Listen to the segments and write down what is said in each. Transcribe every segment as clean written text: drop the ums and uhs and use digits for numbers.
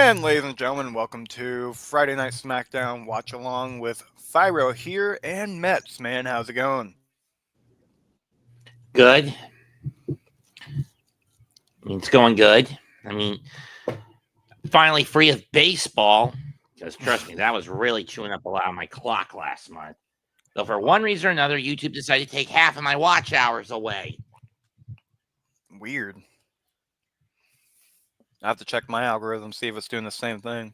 And ladies and gentlemen, welcome to Friday Night Smackdown Watch Along with Fyro here and Mets. Man, how's it going? Good. It's going good. Finally free of baseball. Because trust me, that was really chewing up a lot of my clock last month. So for one reason or another, YouTube decided to take half of my watch hours away. Weird. I have to check my algorithm, see if it's doing the same thing.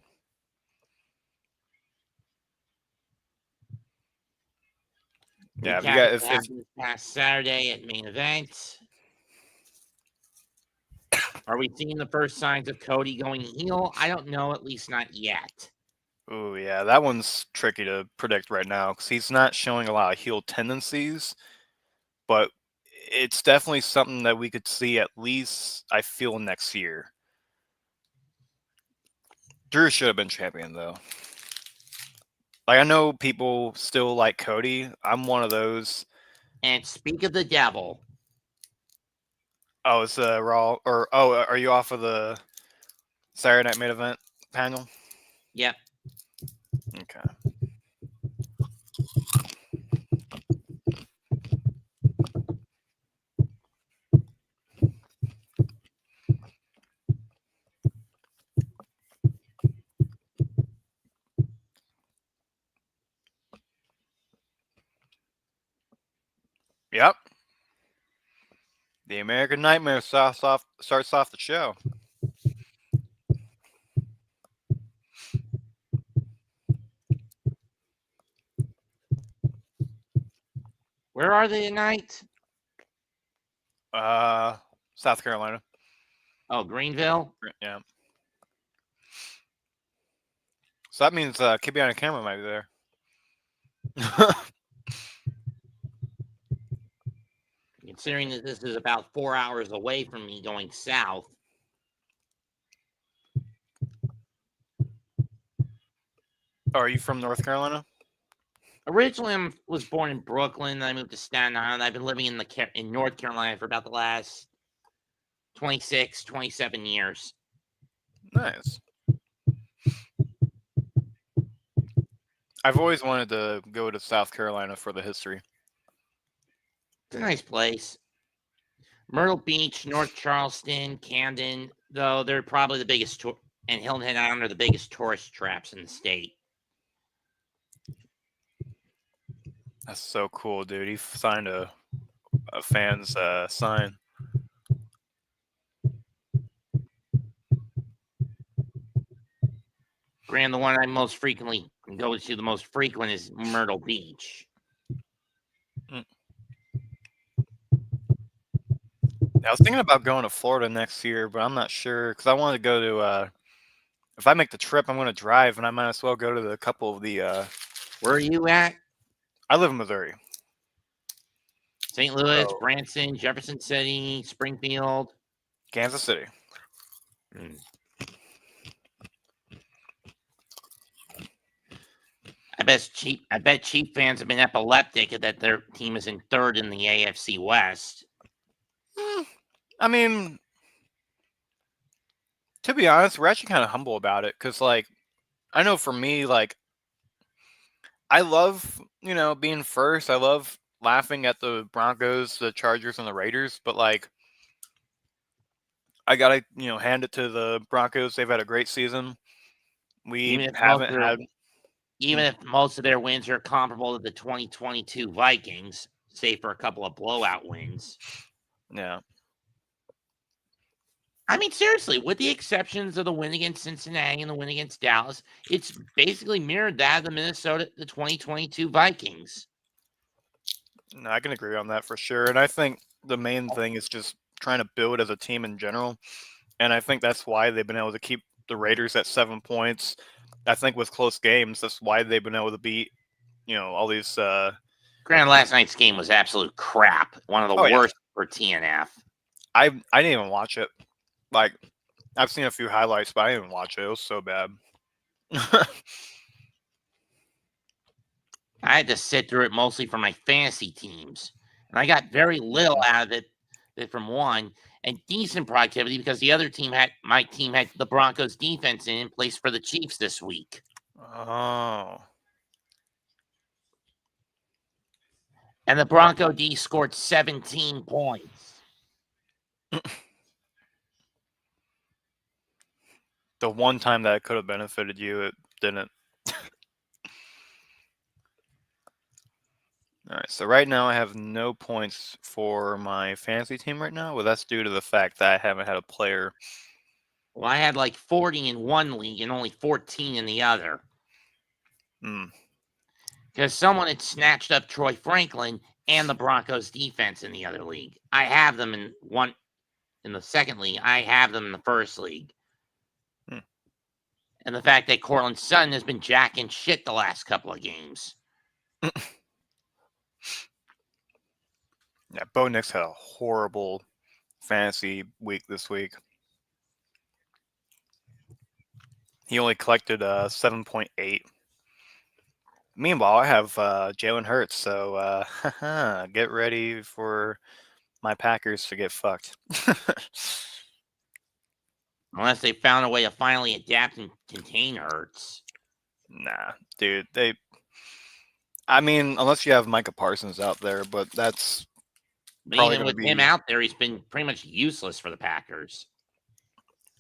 Yeah, if you got What happened this past Saturday at main event. Are we seeing the first signs of Cody going heel? I don't know, at least not yet. Oh yeah, that one's tricky to predict right now because he's not showing a lot of heel tendencies, but it's definitely something that we could see at least, I feel, next year. Drew should have been champion though. Like, I know people still like Cody. I'm one of those. And speak of the devil. Oh, it's Raw, or are you off of the Saturday Night Main Event panel? Yep. Okay. Yep. The American Nightmare starts off the show. Where are they tonight? South Carolina. Oh, Greenville? Yeah. So that means Kibby on a camera might be there. Considering that this is about 4 hours away from me going south. Oh, are you from North Carolina? Originally, I was born in Brooklyn. Then I moved to Staten Island. I've been living in North Carolina for about the last 26, 27 years. Nice. I've always wanted to go to South Carolina for the history. It's a nice place. Myrtle Beach, North Charleston, Camden, though they're probably the biggest, and Hilton Head Island are the biggest tourist traps in the state. That's so cool, dude. He signed a fan's sign. Grand, the one I most frequently go to the most frequent is Myrtle Beach. I was thinking about going to Florida next year, but I'm not sure because I want to go to. If I make the trip, I'm going to drive, and I might as well go to a couple of the. Where are you at? I live in Missouri. St. Louis, Branson, Jefferson City, Springfield, Kansas City. I bet Chief fans have been epileptic that their team is in third in the AFC West. I mean, to be honest, we're actually kind of humble about it because, like, I know for me, like, I love, being first. I love laughing at the Broncos, the Chargers, and the Raiders, but, like, I gotta, hand it to the Broncos. They've had a great season. We haven't had. Even if most of their wins are comparable to the 2022 Vikings, save for a couple of blowout wins. Yeah. I mean, seriously, with the exceptions of the win against Cincinnati and the win against Dallas, it's basically mirrored that of the 2022 Vikings. No, I can agree on that for sure. And I think the main thing is just trying to build as a team in general. And I think that's why they've been able to keep the Raiders at 7 points. I think with close games, that's why they've been able to beat, all these. Granted, last night's game was absolute crap. One of the worst for TNF. I didn't even watch it. Like, I've seen a few highlights, but I didn't even watch it. It was so bad. I had to sit through it mostly for my fantasy teams. And I got very little out of it from one. and decent productivity because the other team my team had the Broncos defense in place for the Chiefs this week. Oh. And the Bronco D scored 17 points. The one time that could have benefited you, it didn't. All right, so right now I have no points for my fantasy team right now. Well, that's due to the fact that I haven't had a player. Well, I had like 40 in one league and only 14 in the other. Because someone had snatched up Troy Franklin and the Broncos defense in the other league. I have them in the second league. I have them in the first league. And the fact that Cortland Sutton has been jacking shit the last couple of games. Yeah, Bo Nix had a horrible fantasy week this week. He only collected 7.8. Meanwhile, I have Jalen Hurts, so get ready for my Packers to get fucked. Unless they found a way to finally adapt and contain Hurts. Nah, dude. I mean, unless you have Micah Parsons out there, but that's But probably even going to with be. him out there, he's been pretty much useless for the Packers.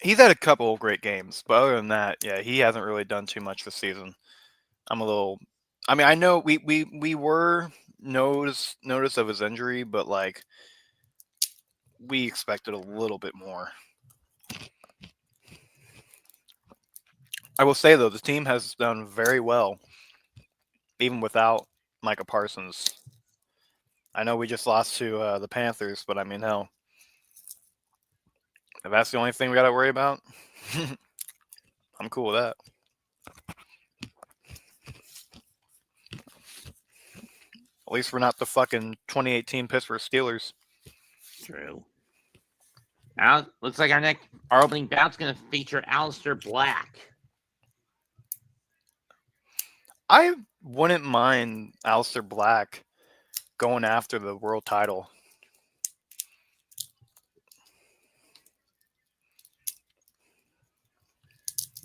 He's had a couple of great games, but other than that, yeah, he hasn't really done too much this season. I'm a little. I mean, I know we were notice of his injury, but like we expected a little bit more. I will say though, the team has done very well, even without Micah Parsons. I know we just lost to the Panthers, but I mean, hell, if that's the only thing we got to worry about, I'm cool with that. At least we're not the fucking 2018 Pittsburgh Steelers. True. Now, looks like our opening bout's going to feature Aleister Black. I wouldn't mind Aleister Black going after the world title.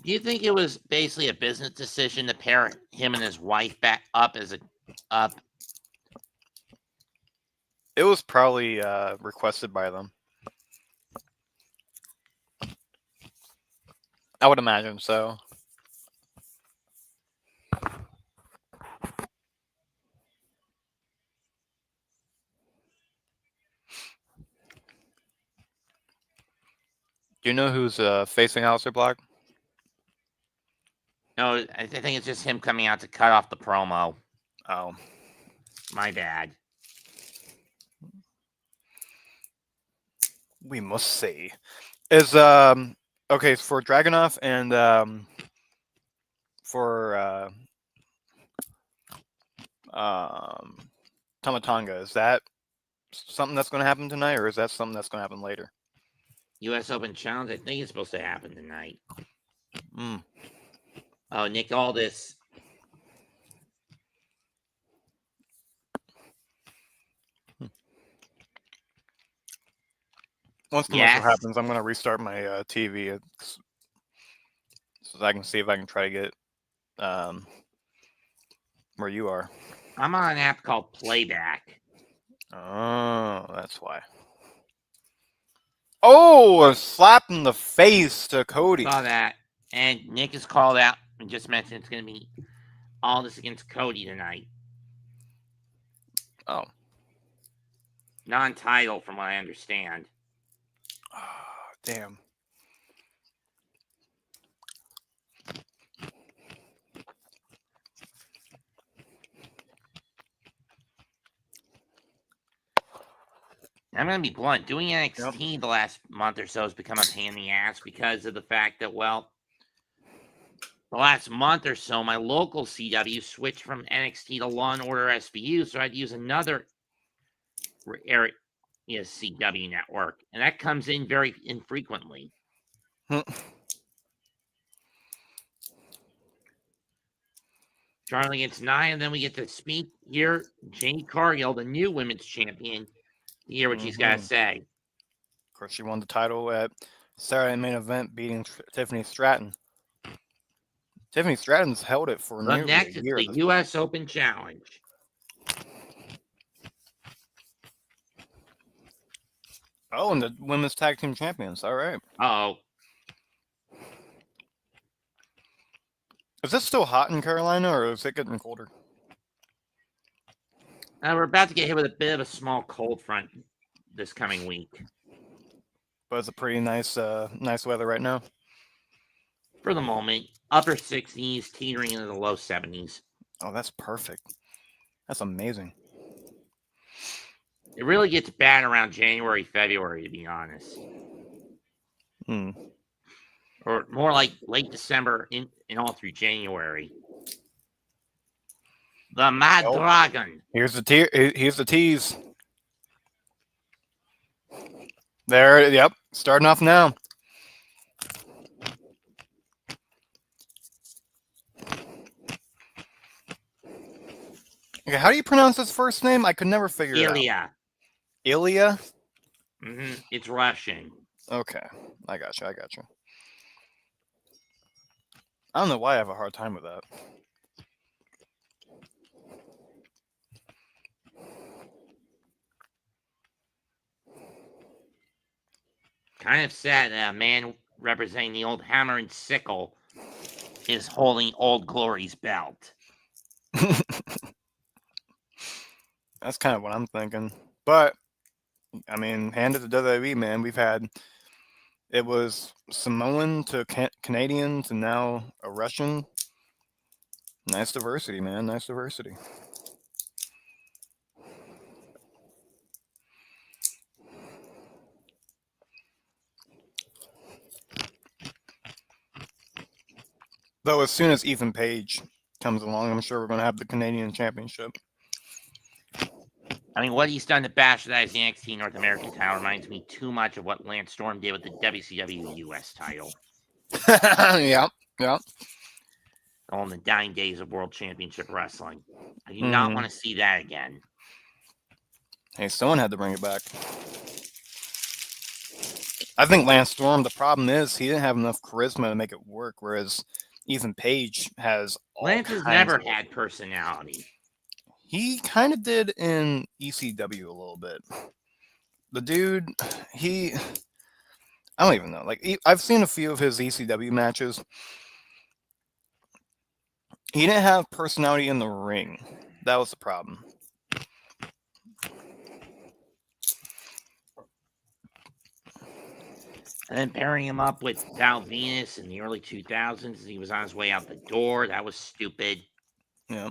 Do you think it was basically a business decision to pair him and his wife back up up? It was probably requested by them. I would imagine so. Do you know who's facing Aleister Black? No, I think it's just him coming out to cut off the promo. Oh. My bad. We must see. Is okay for Dragunov and for Tamatanga. Is that something that's going to happen tonight, or is that something that's going to happen later? U.S. Open Challenge. I think it's supposed to happen tonight. Mm. Oh, Nick Aldis. Once commercial happens, I'm going to restart my TV so I can see if I can try to get where you are. I'm on an app called Playback. Oh, that's why. Oh, a slap in the face to Cody. Saw that. And Nick has called out and just mentioned it's going to be Aldis against Cody tonight. Oh. Non-title, from what I understand. Oh, damn. I'm going to be blunt. Doing NXT the last month or so has become a pain in the ass because of the fact that, well, the last month or so, my local CW switched from NXT to Law & Order SVU, so I'd use another area CW network, and that comes in very infrequently. Charlie gets 9, and then we get to hear Jade Cargill, the new women's champion, to hear what she's got to say. course, she won the title at Saturday main event, beating Tiffany Stratton. Tiffany Stratton's held it for Up nearly next, a it's year. the U.S. Open Challenge. Oh, and the women's tag team champions. All right. Oh, Is it still hot in Carolina, or is it getting colder? we're about to get hit with a bit of a small cold front this coming week. But it's a pretty nice weather right now. For the moment, upper 60s, teetering into the low 70s. Oh, that's perfect. That's amazing. It really gets bad around January, February, to be honest. Or more like late December in all through January. The Mad Dragon. Here's the tease. There, yep. Starting off now. Okay, how do you pronounce his first name? I could never figure it out. Ilya. Ilya? It's Russian. Okay. I got you. I don't know why I have a hard time with that. Kind of sad that a man representing the old hammer and sickle is holding Old Glory's belt. That's kind of what I'm thinking. But, I mean, hand it to WWE, man. It was Samoan to Canadian to now a Russian. Nice diversity, man. Nice diversity. Though as soon as Ethan Page comes along, I'm sure we're going to have the Canadian Championship. I mean, what he's done to bastardize the NXT North American title reminds me too much of what Lance Storm did with the WCW US title. Yeah. On the dying days of World Championship Wrestling. I do not want to see that again. Hey, someone had to bring it back. I think Lance Storm, the problem is he didn't have enough charisma to make it work, whereas Ethan Page has Lance has never had personality. He kind of did in ECW a little bit. The dude, I don't even know. Like, I've seen a few of his ECW matches. He didn't have personality in the ring. That was the problem. And then pairing him up with Val Venus in the early 2000s as he was on his way out the door. That was stupid. Yeah.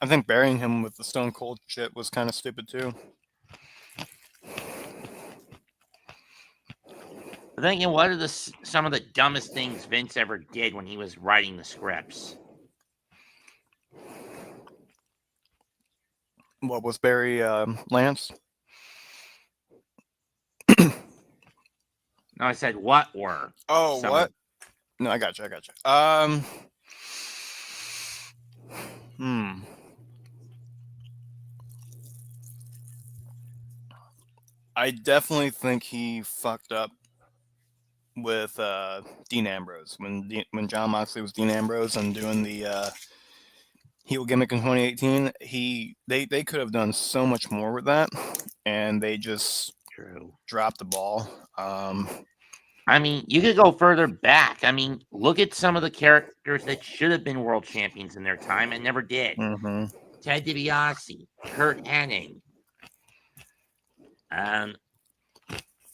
I think burying him with the Stone Cold shit was kind of stupid too. I'm thinking, what are some of the dumbest things Vince ever did when he was writing the scripts? What was Barry Lance? No, I said what were. Oh, what? No, I got you. I definitely think he fucked up with Dean Ambrose when John Moxley was Dean Ambrose and doing the heel gimmick in 2018. They could have done so much more with that, and they just dropped the ball. I mean, you could go further back. I mean, look at some of the characters that should have been world champions in their time and never did. Ted DiBiase, Kurt Hennig,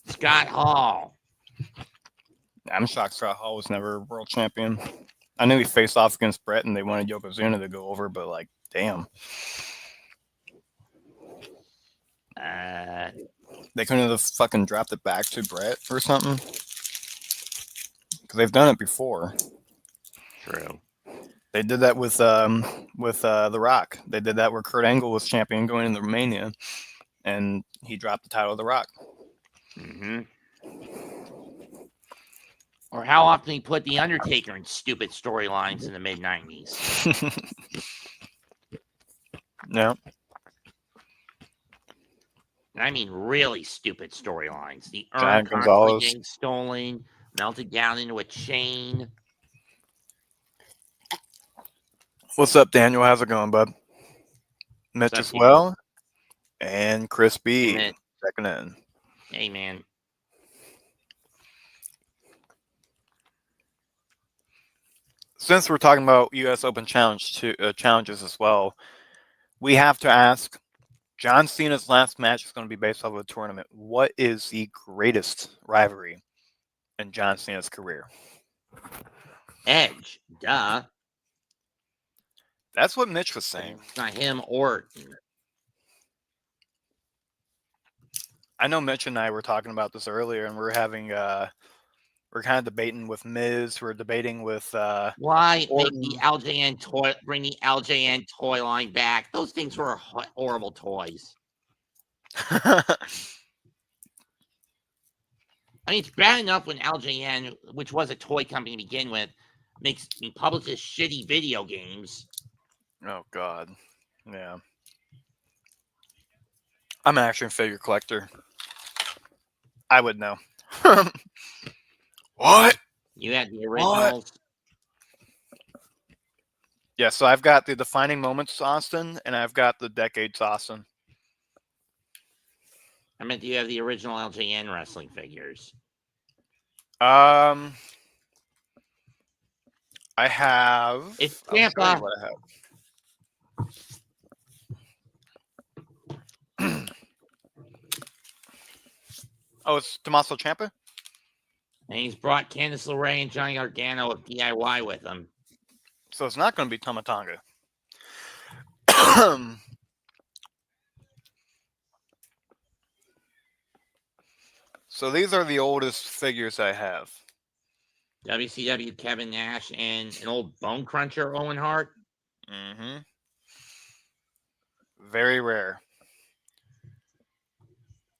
Scott Hall. I'm shocked Scott Hall was never world champion. I knew he faced off against Brett and they wanted Yokozuna to go over, but like, damn. They couldn't have fucking dropped it back to Brett or something. Because they've done it before. True. They did that with The Rock. They did that where Kurt Angle was champion going into Romania, and he dropped the title of The Rock. Or how often he put The Undertaker in stupid storylines in the mid-90s. Yeah. And I mean really stupid storylines. The urn Giant constantly Gonzalez. getting stolen, melted down into a chain. What's up, Daniel? How's it going, bud? Mitch What's up, as Dan? well. And Chris B. Mitch. Checking in. Hey, man. Since we're talking about U.S. Open challenges as well, we have to ask, John Cena's last match is going to be based off of a tournament. What is the greatest rivalry in John Cena's career? Edge. Duh. That's what Mitch was saying. It's not him or... I know Mitch and I were talking about this earlier, and we're having we're kind of debating with Miz. We're debating with Why Orton. make the LJN toy, bring the LJN toy line back? Those things were horrible toys. I mean, it's bad enough when LJN, which was a toy company to begin with, publishes shitty video games. Oh God, yeah. I'm an action figure collector. I would know. What? You had the originals. Yeah, so I've got the defining moments Austin, and I've got the decades Austin. I meant you have the original LJN wrestling figures. I have. It's I'll show you Tampa. what I have. Oh, it's Tommaso Ciampa? And he's brought Candice LeRae and Johnny Gargano of DIY with him. So it's not going to be Tama Tonga. So these are the oldest figures I have. WCW Kevin Nash and an old bone cruncher Owen Hart. Mm-hmm. Very rare.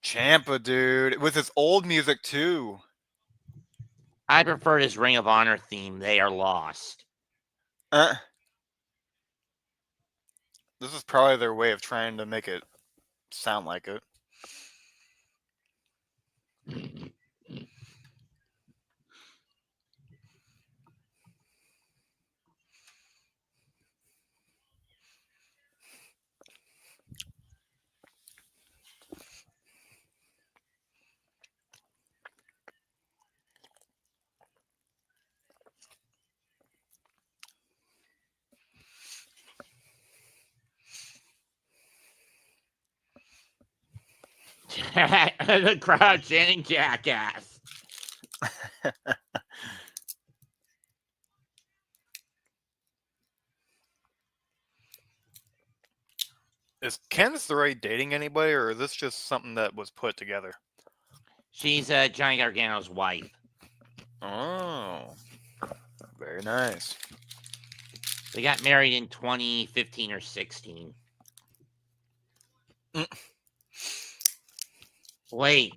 Ciampa, dude, with his old music too. I prefer his Ring of Honor theme. They are lost. This is probably their way of trying to make it sound like it. The crowd chanting jackass. Is Candice LeRae dating anybody, or is this just something that was put together? She's Johnny Gargano's wife. Oh, very nice. They got married in 2015 or 16. Wait.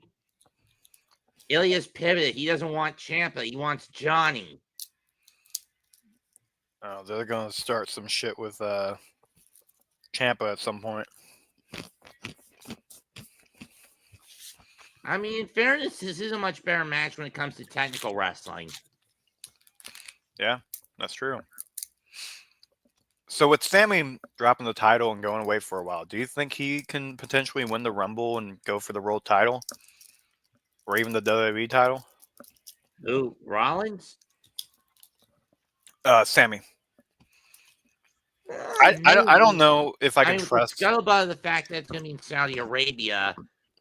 Ilya's pivoted. He doesn't want Ciampa. He wants Johnny. Oh, they're going to start some shit with Ciampa at some point. I mean, in fairness, this is a much better match when it comes to technical wrestling. Yeah, that's true. So with Sammy dropping the title and going away for a while, do you think he can potentially win the Rumble and go for the world title? Or even the WWE title? Who? Rollins? Sammy. I don't know if I can trust. Scuttlebutt of the fact that it's going to be in Saudi Arabia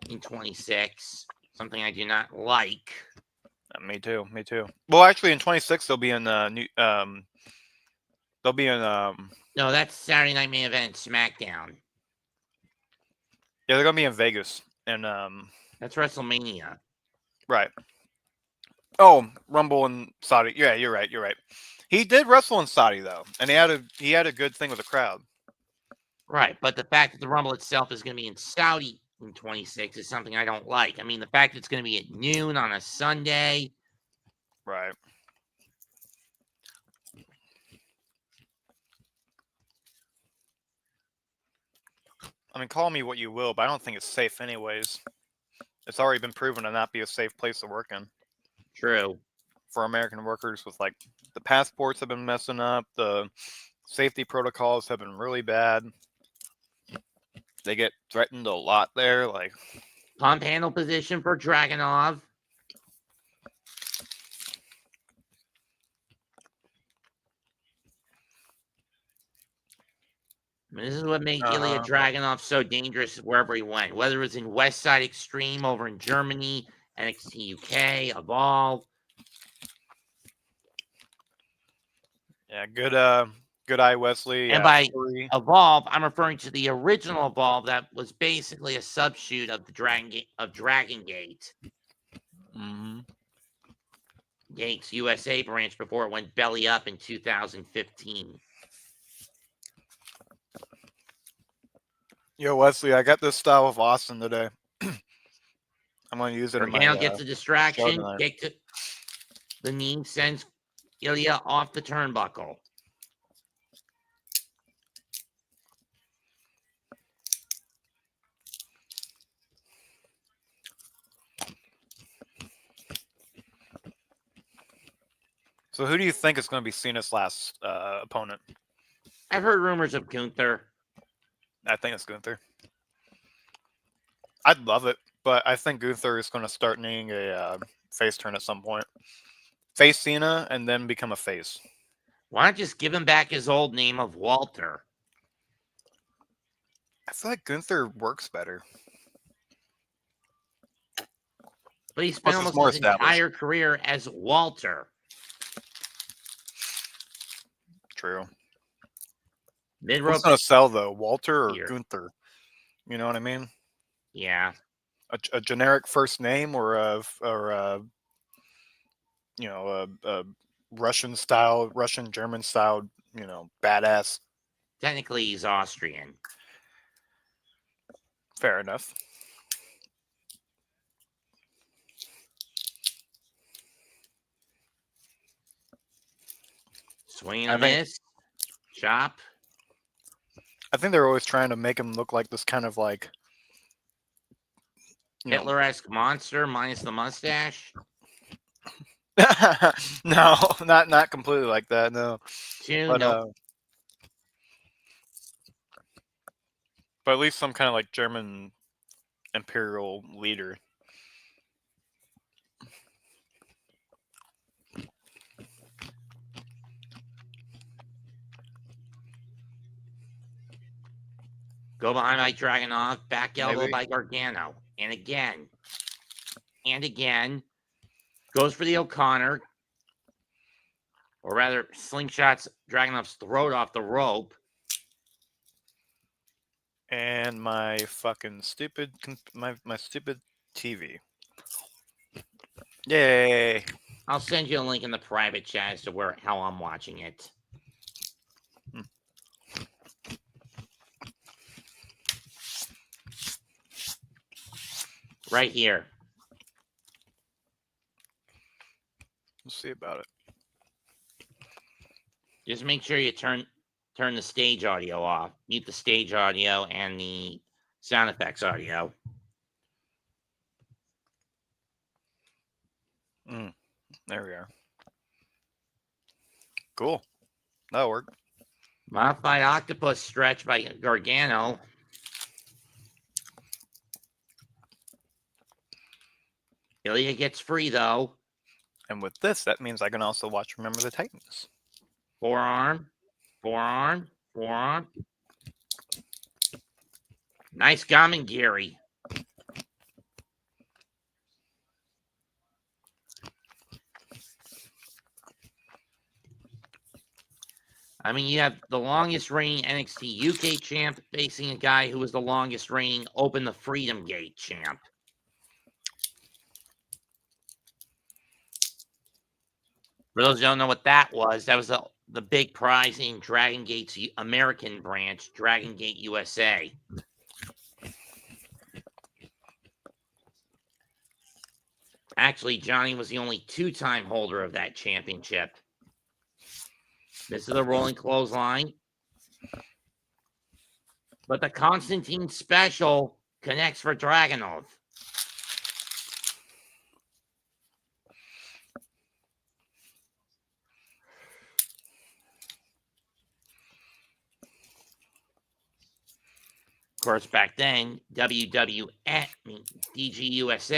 in 26, something I do not like. Me too. Well, actually, in 26 they'll be in They'll be in No, that's Saturday Night Main Event Smackdown. Yeah, they're gonna be in Vegas, and that's WrestleMania. Right. Oh, Rumble in Saudi. Yeah, you're right. He did wrestle in Saudi though, and he had a good thing with the crowd. Right, but the fact that the Rumble itself is going to be in Saudi in 26 is something I don't like. I mean, the fact that it's going to be at noon on a Sunday. Right. I mean, call me what you will, but I don't think it's safe anyways. It's already been proven to not be a safe place to work in True. for American workers. With like the passports have been messing up, the safety protocols have been really bad. They get threatened a lot there. Like, Pump handle position for Dragunov. I mean, this is what made Ilya Dragunov so dangerous wherever he went. Whether it was in West Side Extreme over in Germany, NXT UK, Evolve. yeah, good eye, Wesley. And by Fury. Evolve, I'm referring to the original Evolve that was basically a subshoot of the Dragon Gate. Mm-hmm. Gates USA branch before it went belly up in 2015. Yo, Wesley, I got this style of Austin today. I'm gonna use it in my Gargano gets a distraction. tonight. Kick to the knee sends Ilya off the turnbuckle. So who do you think is going to be Cena's last opponent? I've heard rumors of Gunther. I think it's Gunther. I'd love it, but I think Gunther is going to start needing a face turn at some point. Face Cena and then become a face. Why not just give him back his old name of Walter? I feel like Gunther works better. But he spent almost his entire career as Walter. True. Mid-rope. Who's going to sell, though? Walter or Gunther? You know what I mean? Yeah. A generic first name or a Russian German style, badass. Technically, he's Austrian. Fair enough. Swing and a miss. Chop. I think they're always trying to make him look like this kind of like Hitler-esque monster minus the mustache. No, not completely like that. No. But at least some kind of like German imperial leader. Go behind by Dragunov. Back elbow by Gargano. And again. And again. Goes for the O'Connor. Or rather, slingshots Dragunov's throat off the rope. And my fucking stupid, my stupid TV. Yay! I'll send you a link in the private chat as to how I'm watching it. Right here. We'll see about it. Just make sure you turn the stage audio off. Mute the stage audio and the sound effects audio. There we are. Cool. That'll work. Modified octopus stretch by Gargano. Ilya gets free, though. And with this, that means I can also watch Remember the Titans. Forearm. Forearm. Forearm. Nice Gamengiri. I mean, you have the longest reigning NXT UK champ facing a guy who was the longest reigning Open the Freedom Gate champ. For those who don't know what that was the big prize in Dragon Gate's American branch, Dragon Gate USA. Actually, Johnny was the only two-time holder of that championship. This is a rolling clothesline. But the Constantine special connects for Dragunov. Of course, back then, DGUSA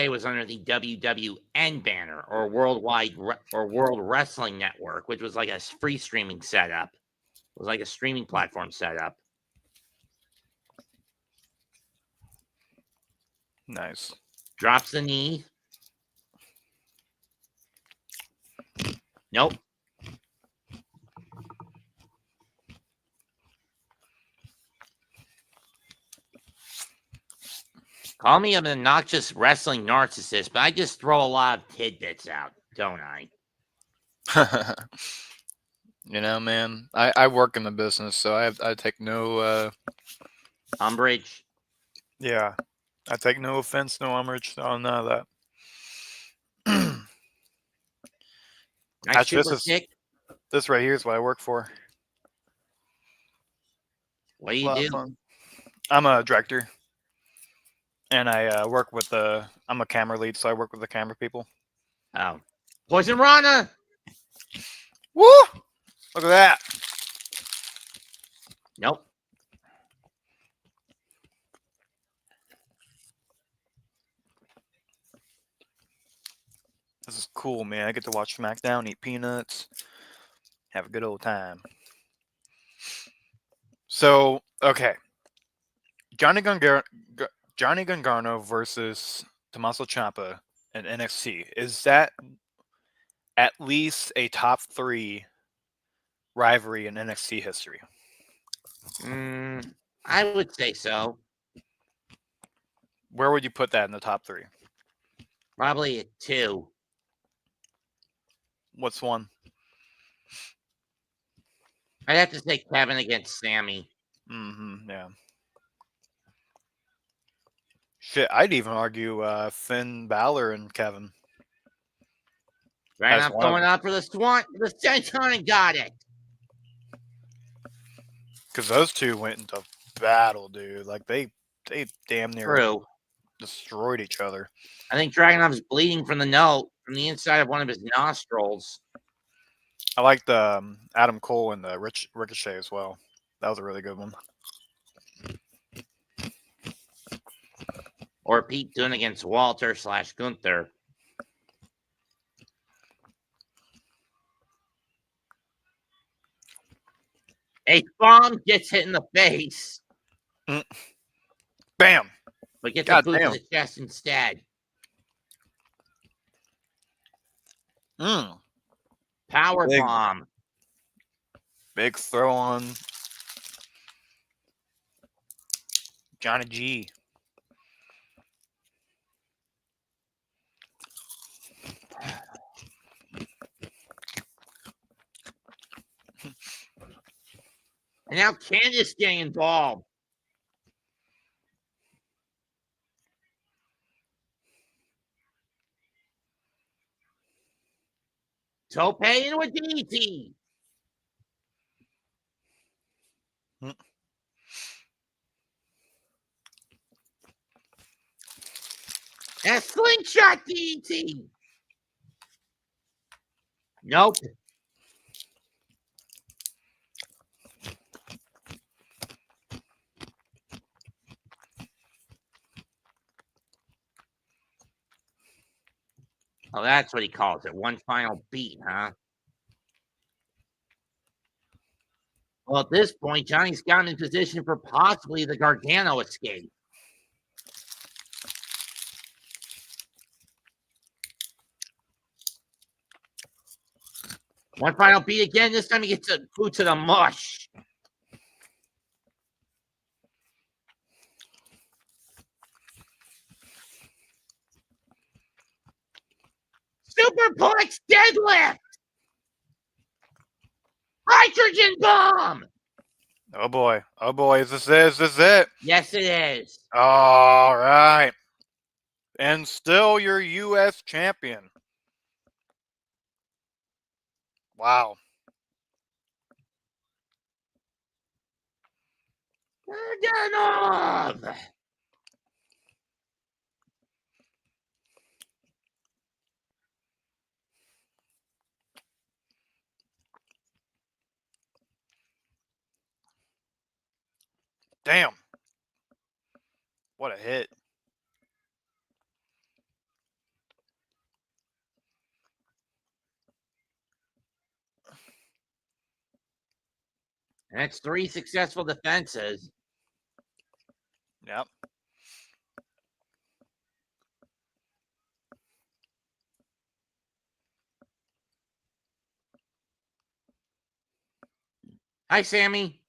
was under the WWN banner, or World Wrestling Network, which was like a free streaming setup. It was like a streaming platform setup. Nice. Drops the knee. Nope. Call me an obnoxious wrestling narcissist, but I just throw a lot of tidbits out, don't I? You know, man, I work in the business, so I take no umbrage. Yeah, I take no offense, no umbrage on none of that. Nice super stick. This right here is what I work for. What do you do? I'm a director, and I work with I'm a camera lead, so I work with the camera people. Oh, Poison Rana! Woo! Look at that. Nope. This is cool, man. I get to watch Smackdown, eat peanuts, have a good old time. So, okay. Johnny Gargano versus Tommaso Ciampa in NXT. Is that at least a top 3 rivalry in NXT history? I would say so. Where would you put that in the top 3? Probably a 2. What's 1? I'd have to say Kevin against Sammy. Yeah. Shit, I'd even argue Finn Balor and Kevin. Right, I'm going up for the Senton and got it. Because those two went into battle, dude. Like they damn near destroyed each other. I think Dragunov's bleeding from the inside of one of his nostrils. I like the Adam Cole and the Ricochet as well. That was a really good one. Or Pete Dunne against Walter / Gunther. A bomb gets hit in the face. Bam! But gets a boot to the chest instead. Power bomb. Big throw on Johnny G. And now Candice getting involved. Tope into a DDT. And a slingshot DDT. Nope. Oh, that's what he calls it. One final beat, huh? Well, at this point, Johnny's gotten in position for possibly the Gargano escape. One final beat again. This time he gets a boot to the mush. Superplex deadlift. Hydrogen bomb. Oh boy. Oh boy. Is this it? Yes, it is. All right. And still your U.S. champion. Wow. Dragunov! Damn. What a hit. And that's 3 successful defenses. Yep. Hi, Sammy.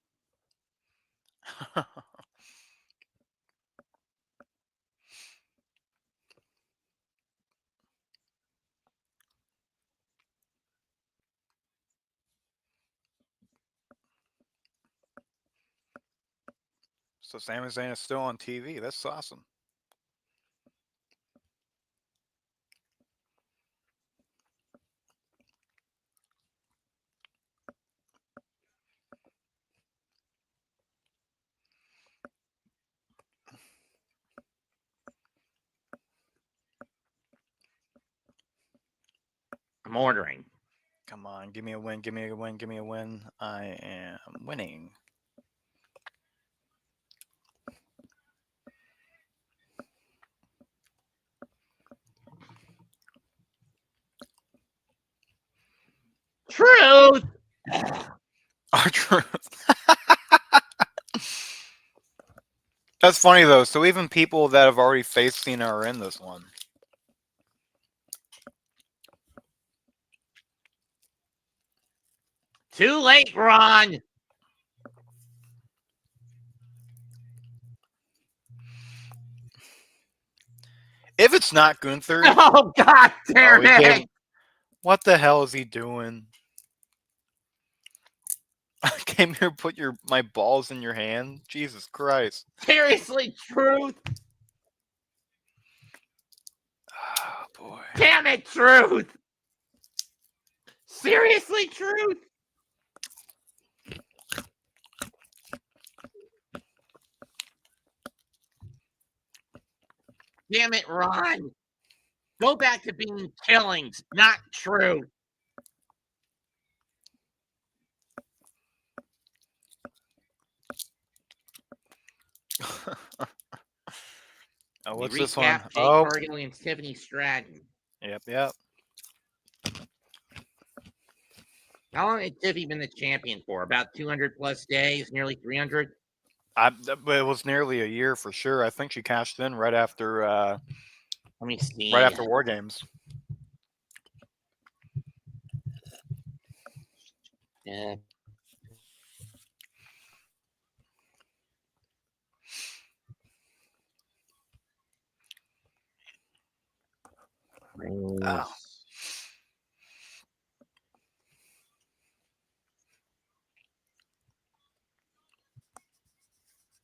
So Sami Zayn is still on TV. That's awesome. I'm ordering. Come on, give me a win, give me a win, give me a win. I am winning. Truth! Our truth. That's funny though. So even people that have already faced Cena are in this one. Too late, Ron! If it's not Gunther, Oh, God damn he it! gave, what the hell is he doing? I came here to put my balls in your hand. Jesus Christ. Seriously, Truth? Oh boy. Damn it, Truth! Seriously, Truth? Damn it, Ron! Go back to being killings, not Truth. Oh, We what's this one? recap Jake Oh, Cargill and Tiffany Stratton. yep. How long had Tiffy been the champion for? About 200 plus days, nearly 300? It was nearly a year for sure. I think she cashed in right after Let me see. right after War Games. Yeah. Oh.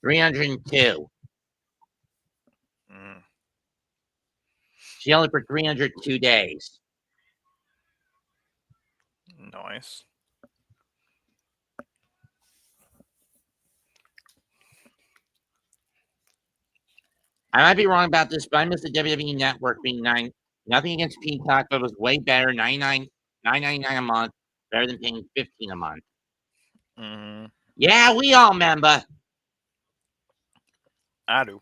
302. Mm. She held it for 302 days. Nice. I might be wrong about this, but I missed the WWE Network being 9. Nothing against Peacock, but it was way better. $9.99 a month, better than paying $15 a month. Mm-hmm. Yeah, we all remember. I do.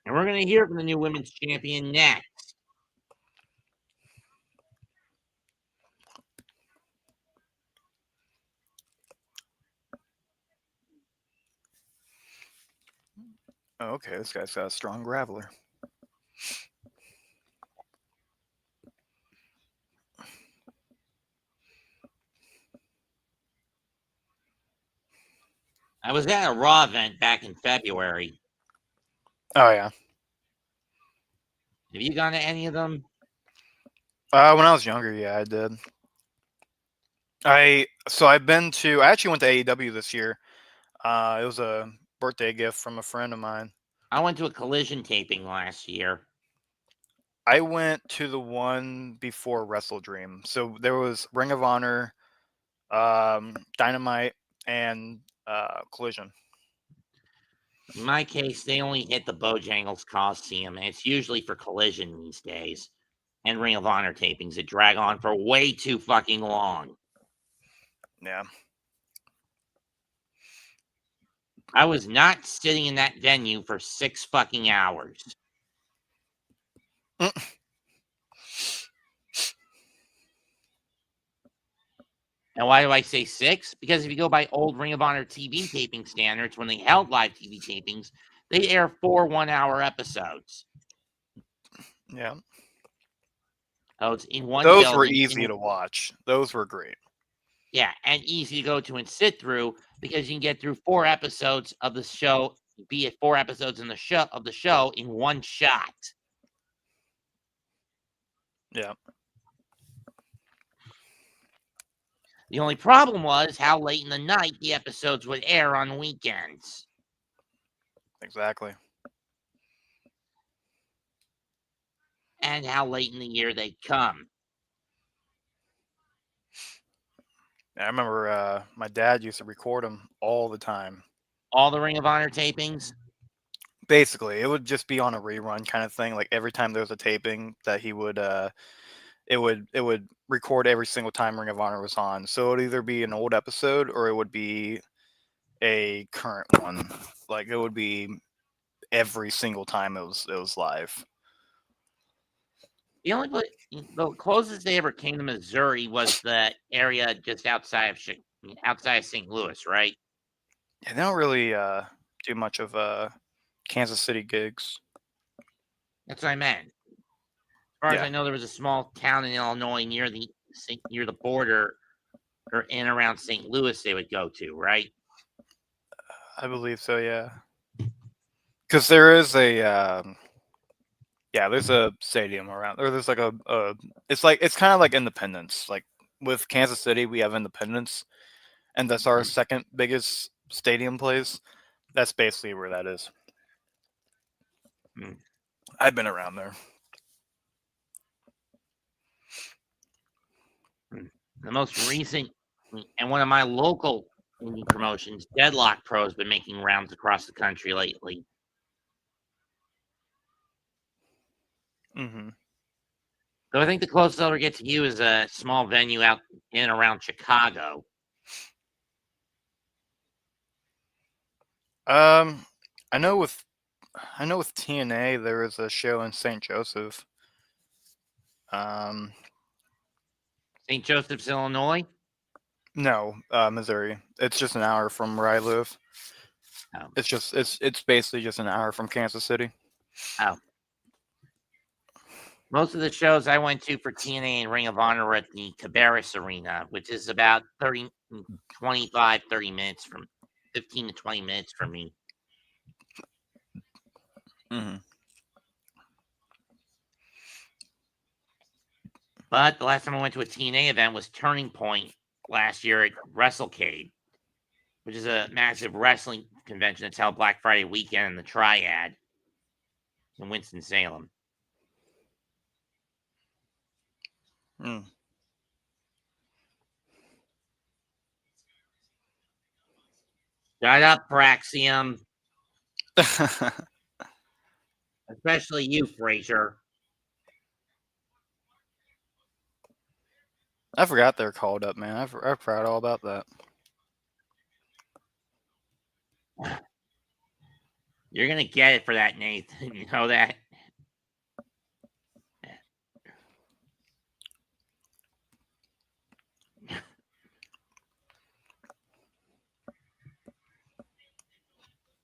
And we're going to hear from the new women's champion next. Oh, okay, this guy's got a strong graveler. I was at a Raw event back in February. Oh yeah. Have you gone to any of them? When I was younger, yeah, I did. I actually went to AEW this year. It was a birthday gift from a friend of mine. I went to a Collision taping last year. I went to the one before Wrestle Dream. So there was Ring of Honor, Dynamite, and Collision. In my case, they only hit the Bojangles Coliseum, and it's usually for Collision these days. And Ring of Honor tapings that drag on for way too fucking long. Yeah. I was not sitting in that venue for 6 fucking hours. And why do I say 6? Because if you go by old Ring of Honor TV taping standards, when they held live TV tapings, they air 4 1-hour episodes. Yeah. Oh, it's in one Those were building. easy to watch. Those were great. Yeah, and easy to go to and sit through because you can get through 4 episodes of the show, be it 4 episodes in the show in one shot. Yeah. The only problem was how late in the night the episodes would air on weekends. Exactly. And how late in the year they'd come. I remember my dad used to record them all the time. All the Ring of Honor tapings? Basically, it would just be on a rerun kind of thing. Like every time there was a taping that he would it would record every single time Ring of Honor was on. So it would either be an old episode or it would be a current one. Like it would be every single time it was live. The closest they ever came to Missouri was the area just outside of St. Louis, right? Yeah, they don't really do much of Kansas City gigs. That's what I meant. As far as Yeah, I know, there was a small town in Illinois near the border or in around St. Louis they would go to, right? I believe so. Yeah, because there is a there's a stadium around, or there's like it's kind of like Independence. Like with Kansas City, we have Independence, and that's our second biggest stadium place. That's basically where that is. Hmm. I've been around there. The most recent and one of my local indie promotions, Deadlock Pro, has been making rounds across the country lately. Mm-hmm. So I think the closest I'll ever get to you is a small venue out in and around Chicago. Um, I know with TNA there is a show in St. Joseph. Um, St. Joseph's, Illinois? no, Missouri. It's just an hour from where I live. Oh. It's basically just an hour from Kansas City. Oh. Most of the shows I went to for TNA and Ring of Honor were at the Cabarrus Arena, which is about 30 minutes from 15 to 20 minutes from me. Mm-hmm. But the last time I went to a TNA event was Turning Point last year at WrestleCade, which is a massive wrestling convention that's held Black Friday weekend in the Triad in Winston-Salem. Mm. Shut up, Praxium. Especially you, Frazier. I forgot they're called up, man. I forgot all about that. You're going to get it for that, Nathan. You know that?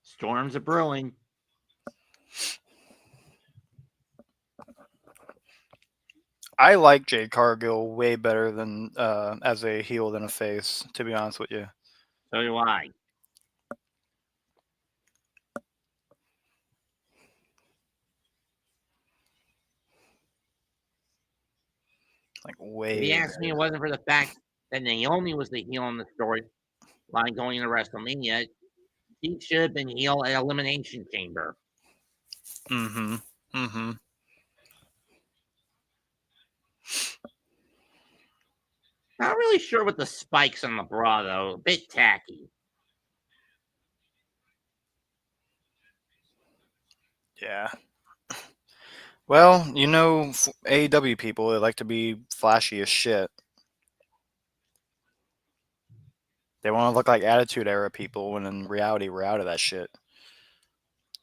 Storms are brewing. I like Jade Cargill way better than as a heel than a face, to be honest with you. So do I. Like If way you ask me, it wasn't for the fact that Naomi was the heel in the storyline going into WrestleMania. He should have been heel at Elimination Chamber. Mm-hmm. Mm-hmm. Not really sure what the spikes on the bra, though. A bit tacky. Yeah. Well, you know, AEW people, they like to be flashy as shit. They want to look like Attitude Era people, when in reality, we're out of that shit.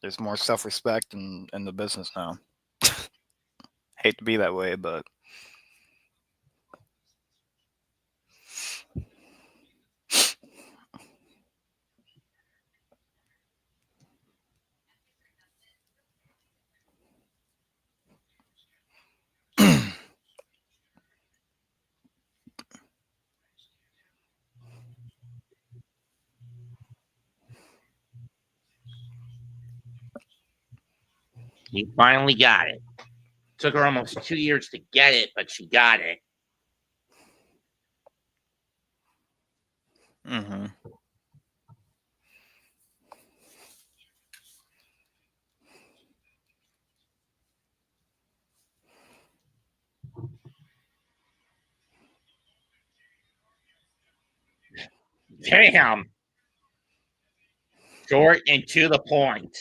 There's more self-respect in the business now. Hate to be that way, but He finally got it. Took her almost 2 years to get it, but she got it. mm-hmm. Damn. Short and to the point.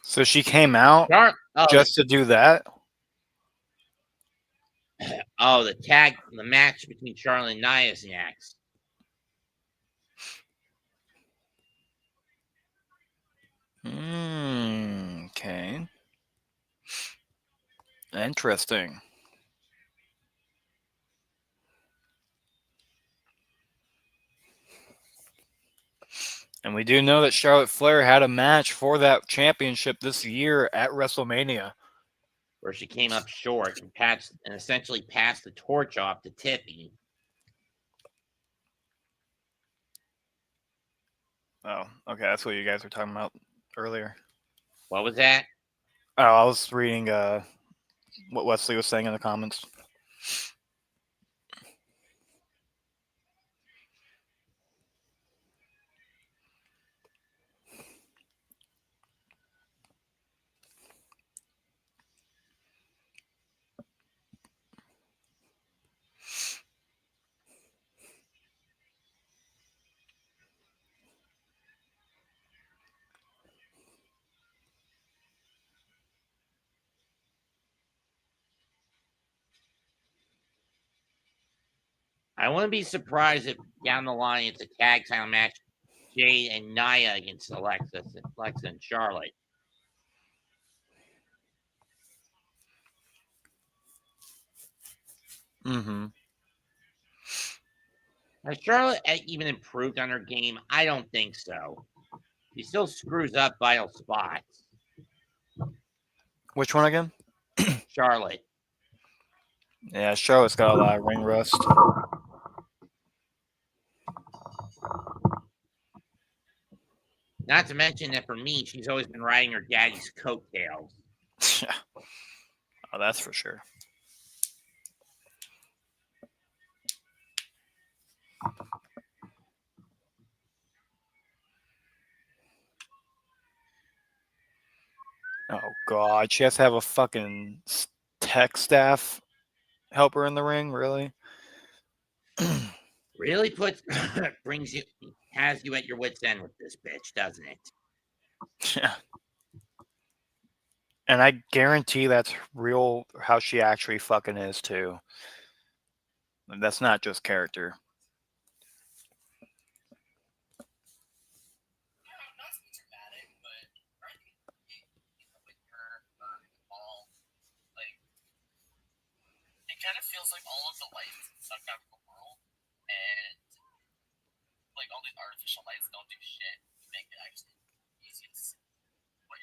So she came out just to do that? The match between Charlotte and Nia is next. Okay. Interesting. And we do know that Charlotte Flair had a match for that championship this year at WrestleMania, where she came up short and essentially passed the torch off to Tiffy. Oh, okay. That's what you guys were talking about earlier. What was that? Oh, I was reading what Wesley was saying in the comments. I wouldn't be surprised if down the line it's a tag title match, Jade and Nia against Alexa and Charlotte. Mm-hmm. Has Charlotte even improved on her game? I don't think so. She still screws up vital spots. Which one again? Charlotte. Yeah, Charlotte's got a lot of ring rust. Not to mention that for me, she's always been riding her daddy's coattails. Yeah. Oh, that's for sure. Oh god, she has to have a fucking tech staff help her in the ring, really? Really has you at your wit's end with this bitch, doesn't it? Yeah. And I guarantee that's real how she actually fucking is too. That's not just character. Kind of feels like all of the lights suck out of the world, and like all these artificial lights don't do shit to make it actually easy to see what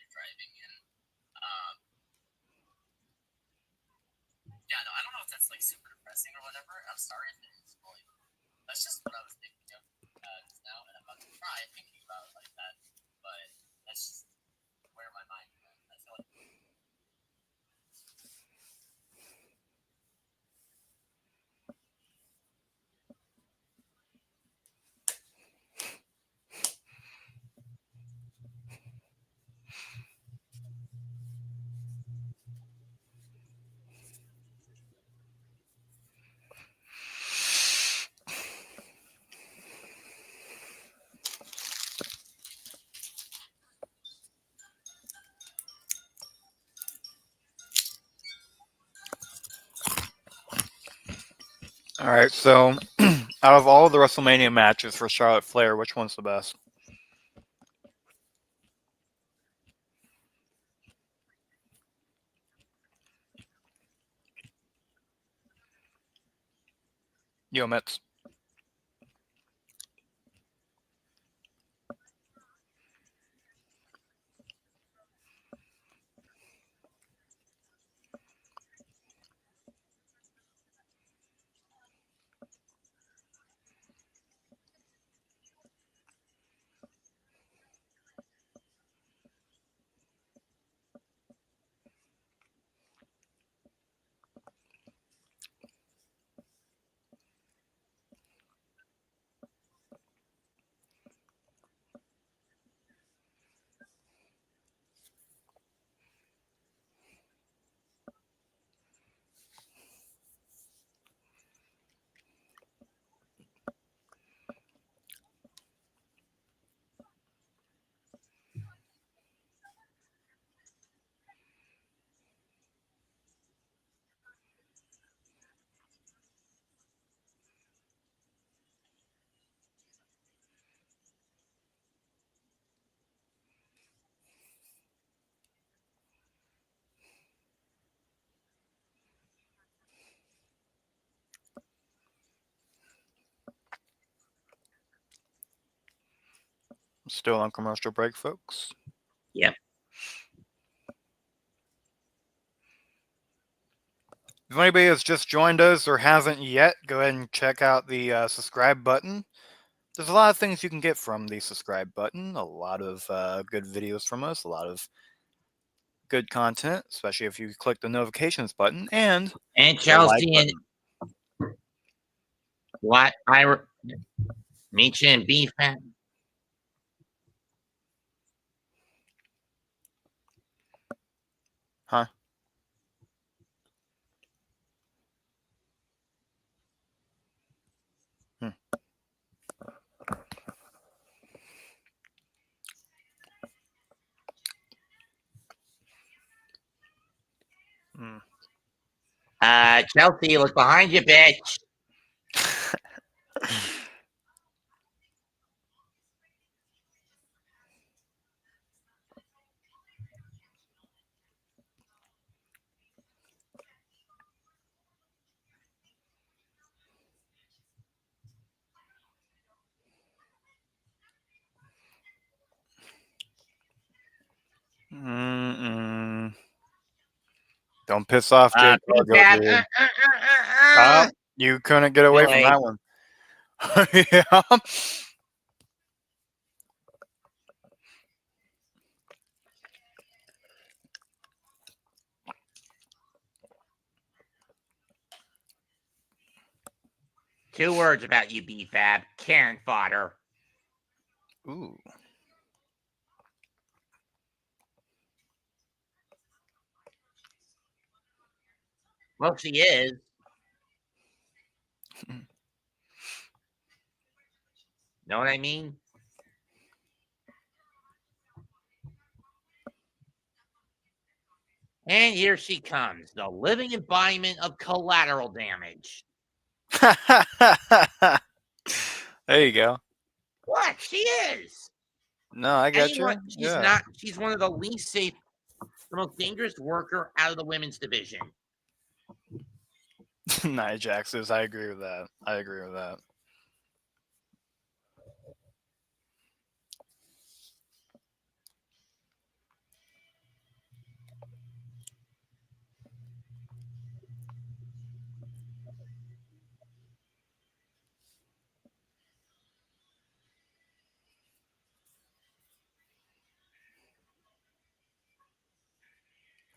that's like super depressing or whatever. I'm sorry if it is. Like, that's just what I was thinking of just now, and I'm about to cry thinking about it like that. But that's just where my mind went. I feel like. All right, so out of all the WrestleMania matches for Charlotte Flair, which one's the best? Yo, Mets. Still on commercial break, folks. Yep. If anybody has just joined us or hasn't yet, go ahead and check out the subscribe button. There's a lot of things you can get from the subscribe button. A lot of good videos from us, a lot of good content, especially if you click the notifications button and the like Chelsea and button. what Meech and Beef. Huh? Hmm. Chelsea, look behind you, bitch. Mm-mm. Don't piss off Jade Beef Cargill, dude. Oh, you couldn't get away from that one. Yeah. Two words about you, B-Fab. Karen fodder. Ooh. Well, she is. Know what I mean? And here she comes, the living embodiment of collateral damage. There you go. What? She is. No, I got you. She's not. She's one of the least safe, the most dangerous worker out of the women's division. Nia Jax is. I agree with that. I agree with that.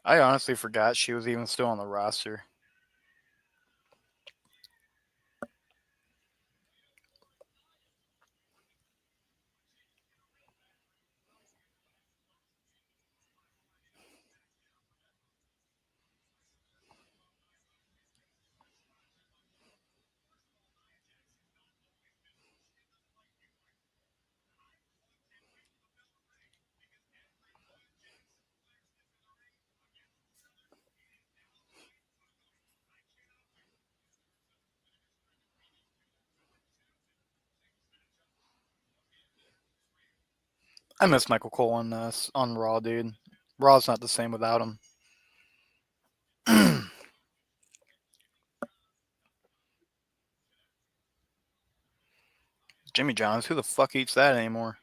I honestly forgot she was even still on the roster. I miss Michael Cole on Raw, dude. Raw's not the same without him. Jimmy John's, who the fuck eats that anymore?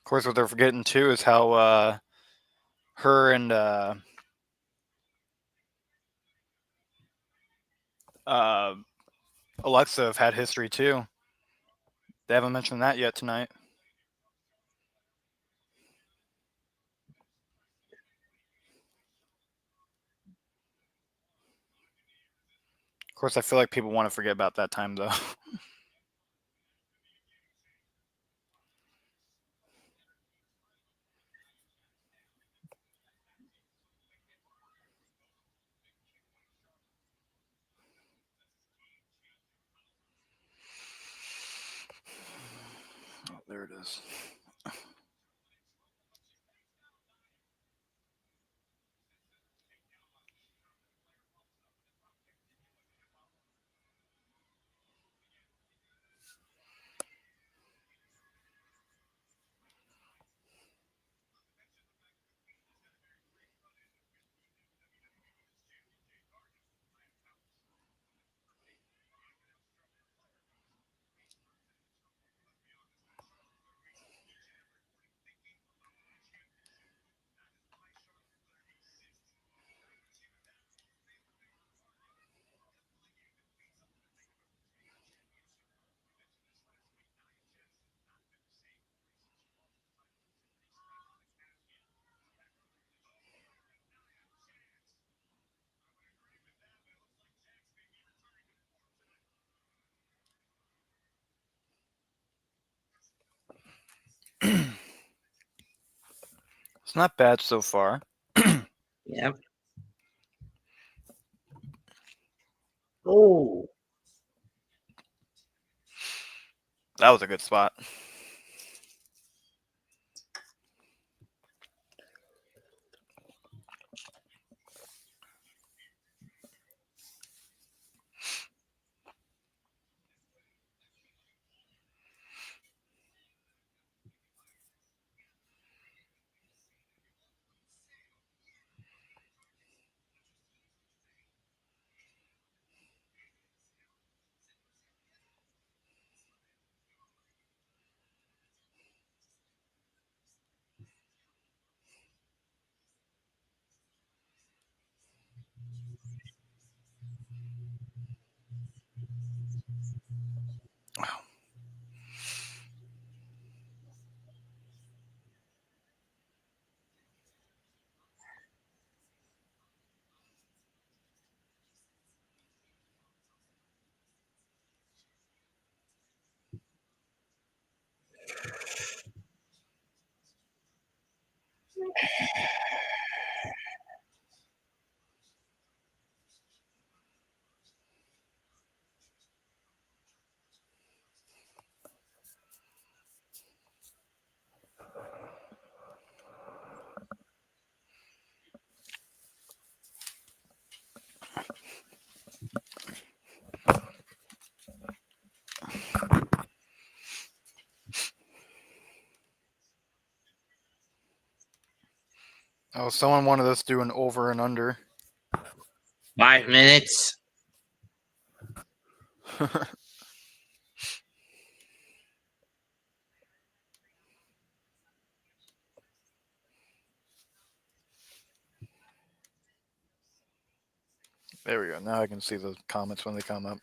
Of course, what they're forgetting too is how her and Alexa have had history too. They haven't mentioned that yet tonight. Of course, I feel like people want to forget about that time though. Oh, there it is. It's not bad so far. Yep. Oh. That was a good spot. Wow. Oh, someone wanted us to do an over and under. 5 minutes. There we go. Now I can see the comments when they come up.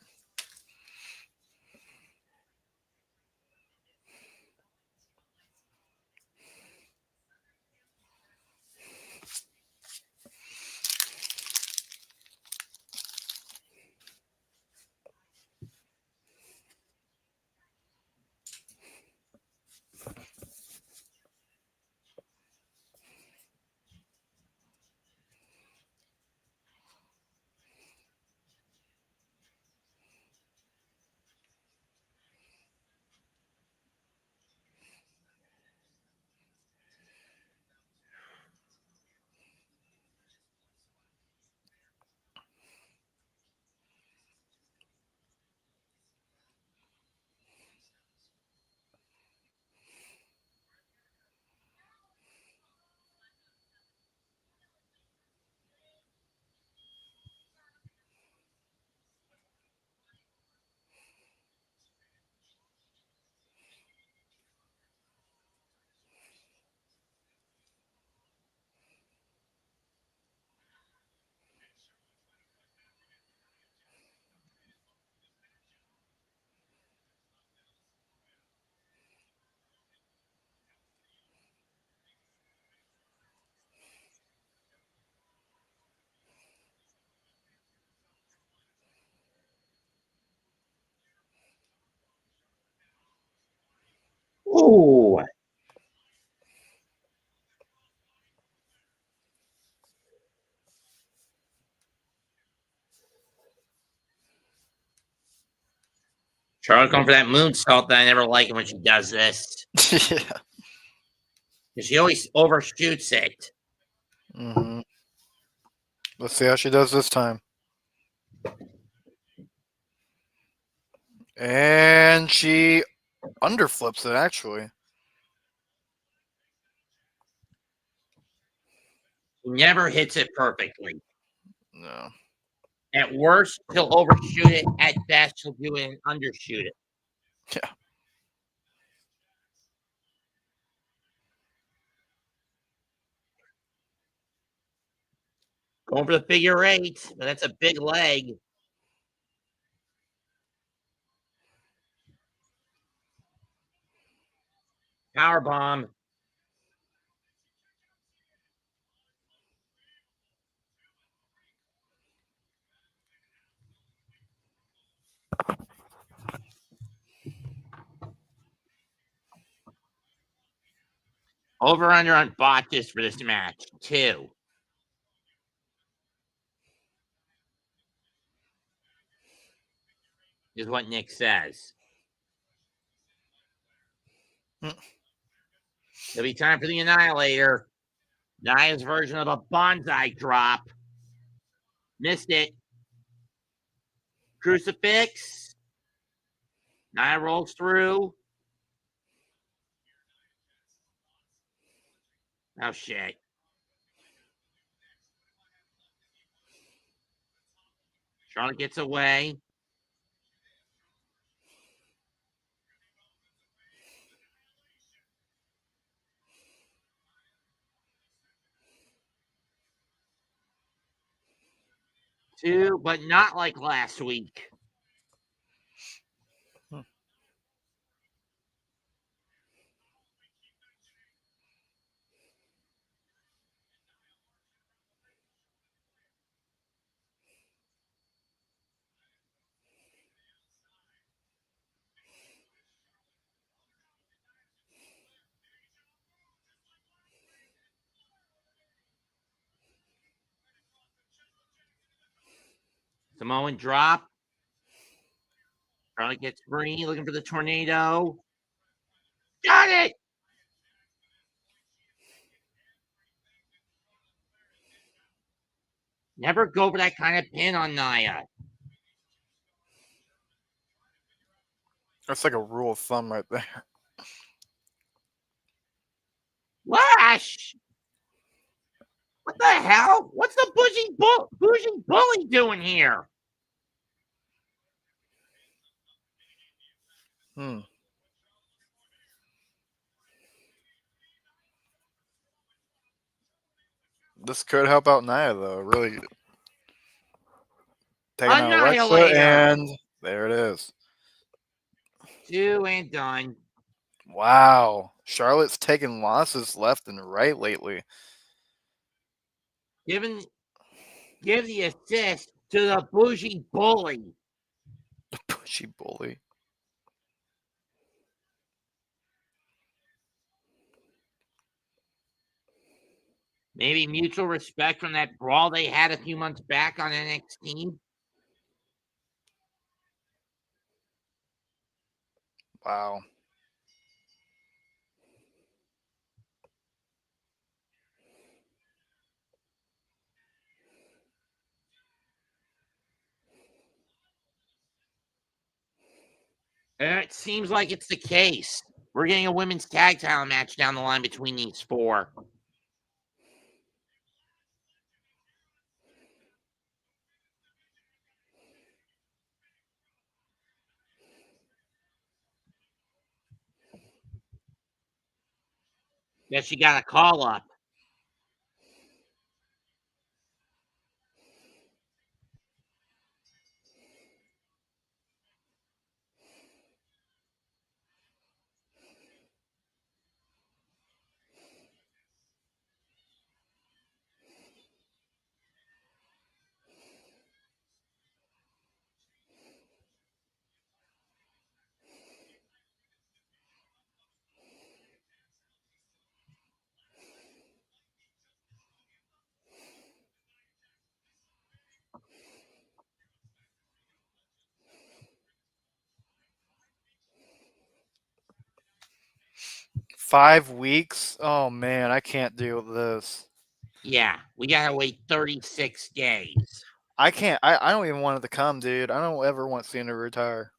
Ooh. Charlotte going for that moonsault that I never like it when she does this. Yeah. Because she always overshoots it. Mm-hmm. Let's see how she does this time. And she underflips it, actually. She never hits it perfectly. No. At worst, she'll overshoot it. At best, she'll do it and undershoot it. Yeah. Going for the figure 8, but that's a big leg. Power bomb. Over under on botches for this match. 2. Is what Nick says. Mm. It'll be time for the Annihilator. Nia's version of a bonsai drop. Missed it. Crucifix. Nia rolls through. Oh, shit. Charlotte gets away. Two, but not like last week. Samoan drop. Charlotte gets free, looking for the tornado. Got it! Never go for that kind of pin on Nia. That's like a rule of thumb right there. Lash! What the hell? What's the bougie bully doing here? This could help out Nia, though. Really taking out Alexa, Annihilator. and there it is. 2 and done. Wow. Charlotte's taking losses left and right lately. Give the assist to the bougie bully. Pushy bully. Maybe mutual respect from that brawl they had a few months back on NXT. Wow. It seems like it's the case. We're getting a women's tag title match down the line between these 4. Guess she got a call up. Five weeks? Oh, man, I can't deal with this. Yeah, we gotta wait 36 days. I can't. I don't even want it to come, dude. I don't ever want Cena to retire.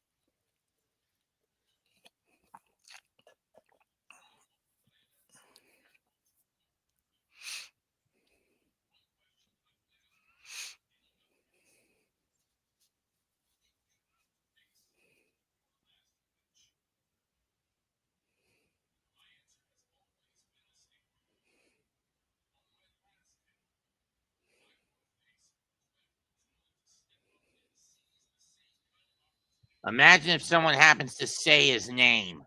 Imagine if someone happens to say his name.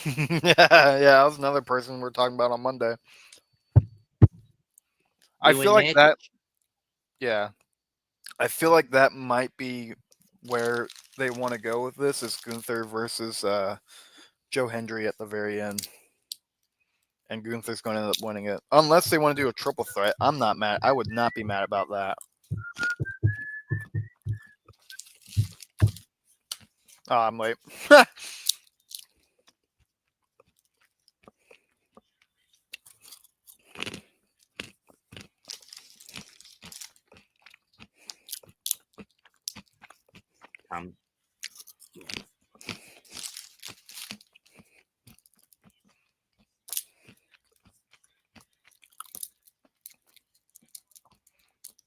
Yeah, that was another person we're talking about on Monday. I feel like that. Yeah, I feel like that might be where they want to go with this. Is Gunther versus Joe Hendry at the very end, and Gunther's going to end up winning it, unless they want to do a triple threat. I'm not mad. I would not be mad about that. Oh, I'm late.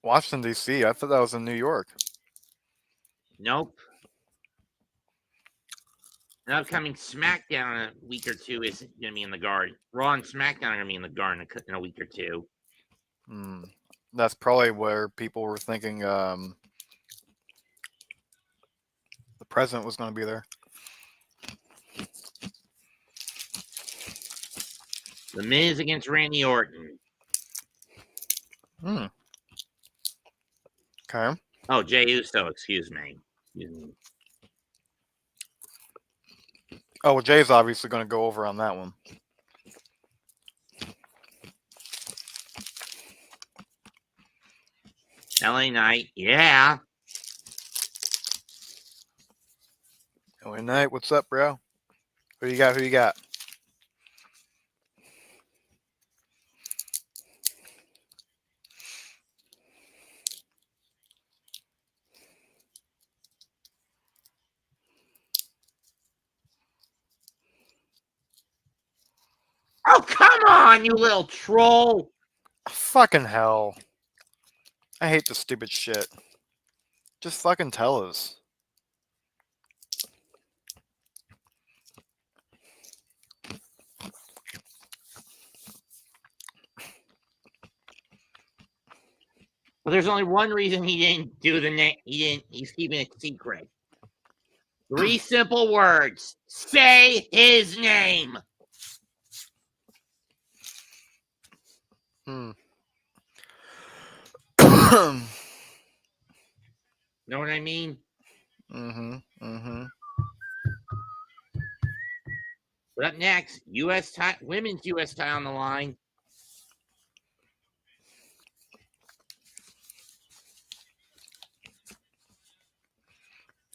Washington, D.C. I thought that was in New York. Nope. An upcoming Smackdown in a week or two is going to be in the Garden. Raw and Smackdown are going to be in the Garden in a week or two. That's probably where people were thinking the president was going to be there. The Miz against Randy Orton. Okay. Oh, Jey Uso, excuse me. Oh, well, Jay's obviously going to go over on that one. LA Knight, yeah. LA Knight, what's up, bro? Who you got? Who you got? Oh, come on, you little troll. Fucking hell. I hate this stupid shit. Just fucking tell us. But there's only one reason he didn't do the name. He's keeping it secret. 3 simple words. Say his name. Hmm. Know what I mean? Mm-hmm. But up next, women's U.S. title on the line.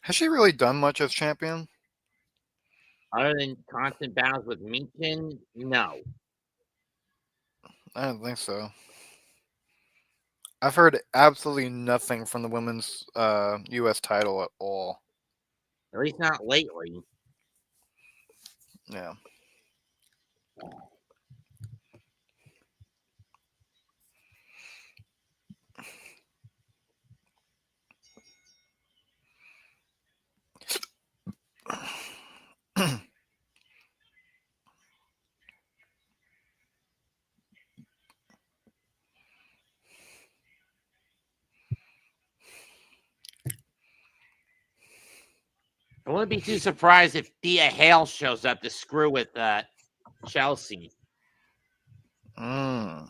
Has she really done much as champion? Other than constant battles with Meakin, no. I don't think so. I've heard absolutely nothing from the women's U.S. title at all. At least not lately. Yeah. I wouldn't be too surprised if Thea Hale shows up to screw with Chelsea. Mm.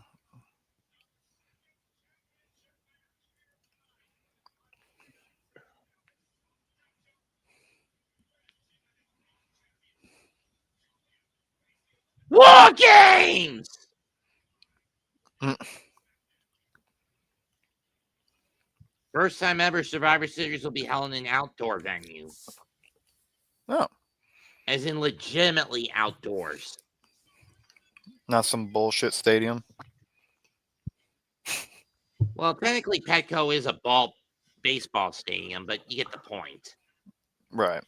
War Games! Mm. First time ever Survivor Series will be held in an outdoor venue. Oh, As in legitimately outdoors. not some bullshit stadium. Well, technically Petco is a baseball stadium, but you get the point. Right.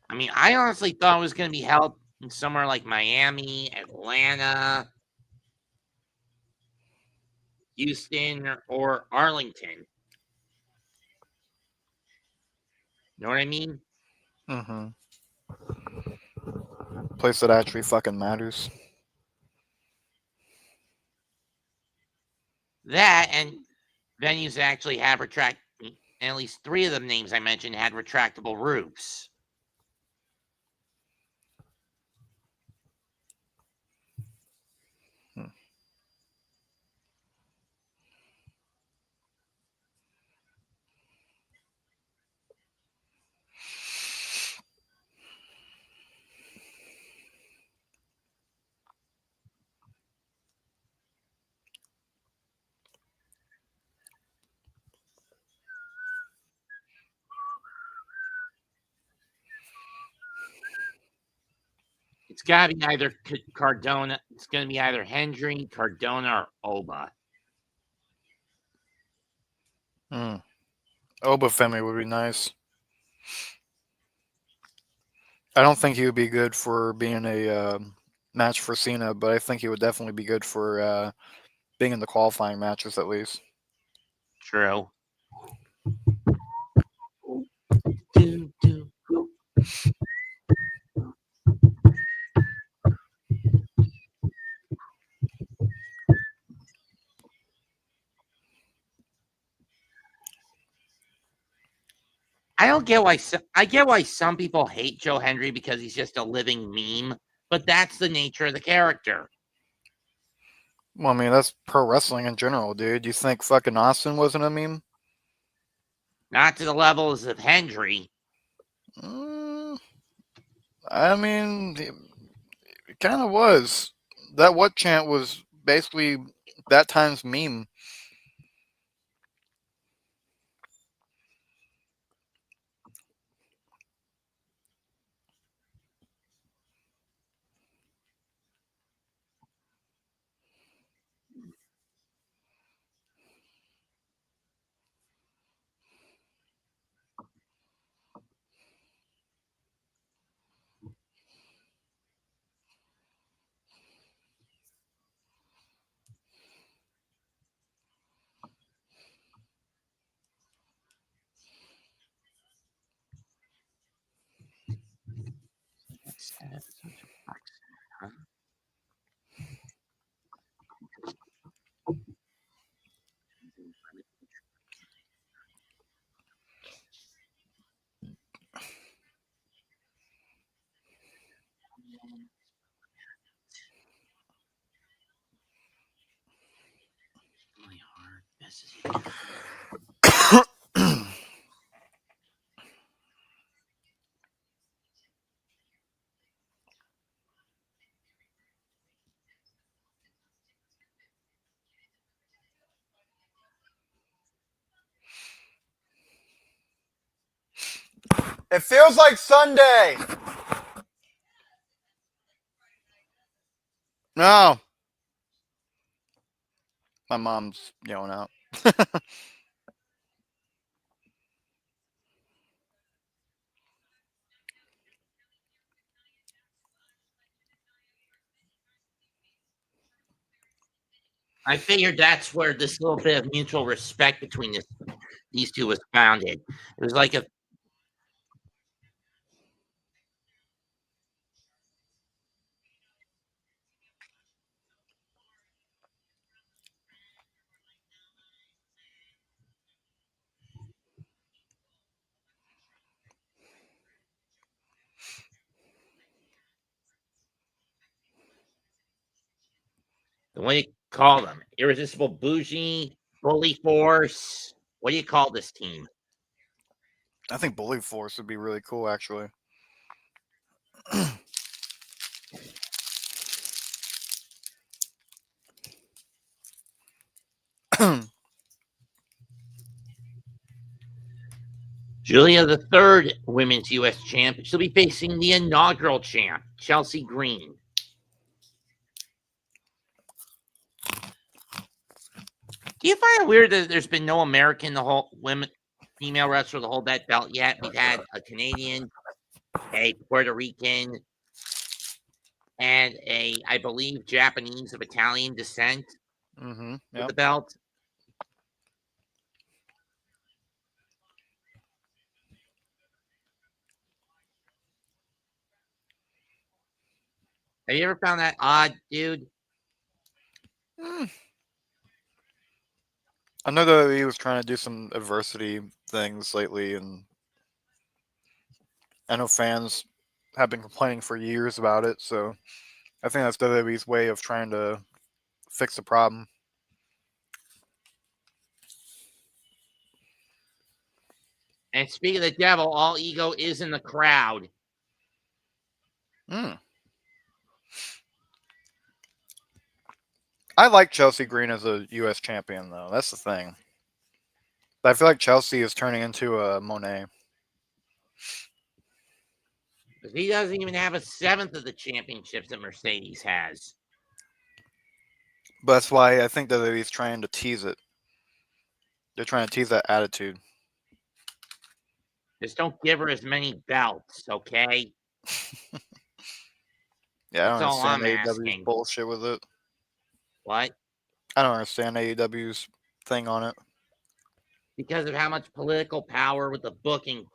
I mean, I honestly thought it was going to be held in somewhere like Miami, Atlanta, Houston, or Arlington. Know what I mean? Mm-hmm. Place that actually fucking matters. That and venues that actually have at least 3 of the names I mentioned had retractable roofs. It's got to be either Cardona. It's going to be either Hendry, Cardona, or Oba. Mm. Obafemi would be nice. I don't think he would be good for being a match for Cena, but I think he would definitely be good for being in the qualifying matches at least. True. I don't get why. I get why some people hate Joe Hendry because he's just a living meme, but that's the nature of the character. Well, I mean, that's pro wrestling in general, dude. You think fucking Austin wasn't a meme? Not to the levels of Hendry. I mean, it kind of was. That what chant was basically that time's meme. It feels like Sunday. No. My mom's yelling out. I figured that's where this little bit of mutual respect between these two was founded. It was like a what do you call them? Irresistible bougie, bully force. What do you call this team? I think Bully Force would be really cool, actually. Julia, the third women's U.S. champ, she'll be facing the inaugural champ, Chelsea Green. Do you find it weird that there's been no American, female wrestler to hold that belt yet? We've had a Canadian, a Puerto Rican, and I believe, Japanese of Italian descent Mm-hmm. with the belt. Have you ever found that odd, dude? I know that he was trying to do some adversity things lately, and I know fans have been complaining for years about it, so I think that's WWE's way of trying to fix the problem. And speaking of the devil, all ego is in the crowd. I like Chelsea Green as a U.S. champion, though. That's the thing. But I feel like Chelsea is turning into a Monet. Because he doesn't even have a seventh of the championships that Mercedes has. But that's why I think WWE's trying to tease it. They're trying to tease that attitude. Just don't give her as many belts, okay? Yeah, I don't That's all understand I'm AEW's asking. bullshit with it. What? I don't understand AEW's thing on it. Because of how much political power with the booking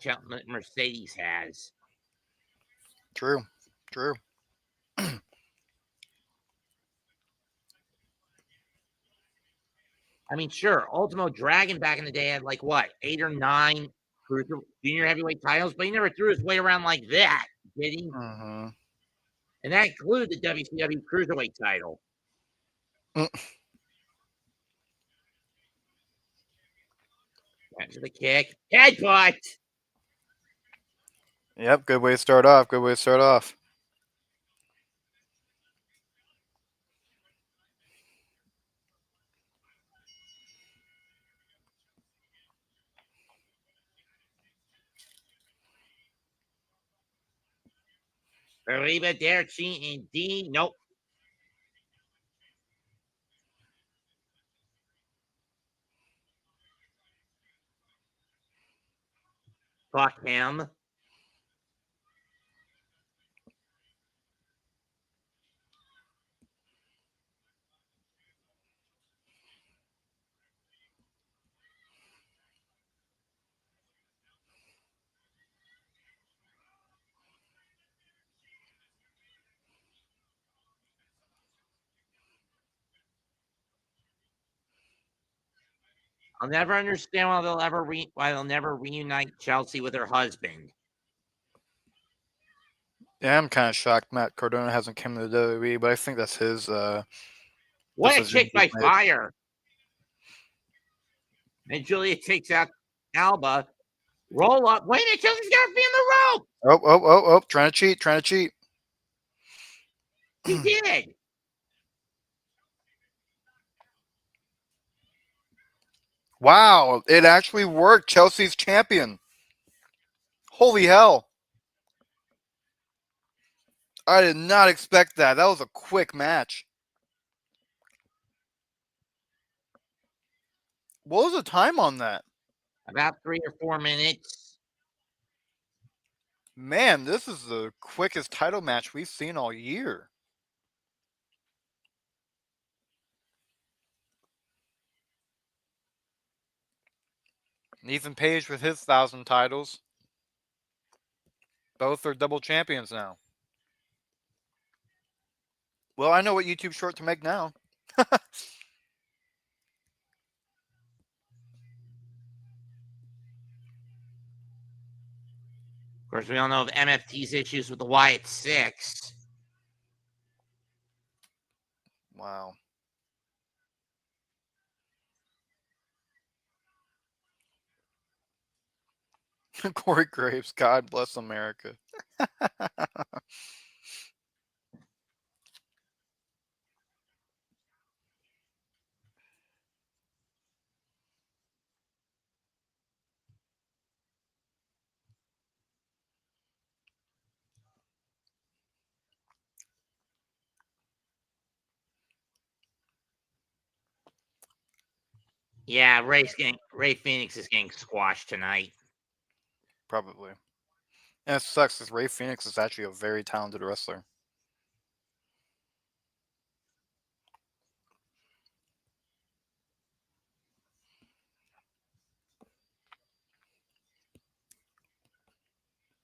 Mercedes has. True. I mean, sure, Ultimo Dragon back in the day had like what, 8 or 9 junior heavyweight titles, but he never threw his weight around like that, did he? Mm-hmm. And that included the WCW Cruiserweight title. After the kick, headbutt. Yep, good way to start off. Arrivederci indeed. Nope. Fuck him. I'll never understand why they'll never reunite Chelsea with her husband. Yeah, I'm kind of shocked Matt Cardona hasn't come to the WWE, but I think that's his What a decision kick he's by made. Fire! And Julia takes out Alba. Roll up. Wait a minute, Chelsea's got to be in the rope. Oh, trying to cheat. He did. Wow, it actually worked. Chelsea's champion. Holy hell. I did not expect that. That was a quick match. What was the time on that? About 3 or 4 minutes. Man, this is the quickest title match we've seen all year. Ethan Page with his 1,000 titles. Both are double champions now. Well, I know what YouTube short to make now. Of course, we all know of MFT's issues with the Wyatt Six. Wow. Corey Graves, God bless America. Yeah, Ray Phoenix is getting squashed tonight. Probably. And it sucks because Ray Phoenix is actually a very talented wrestler.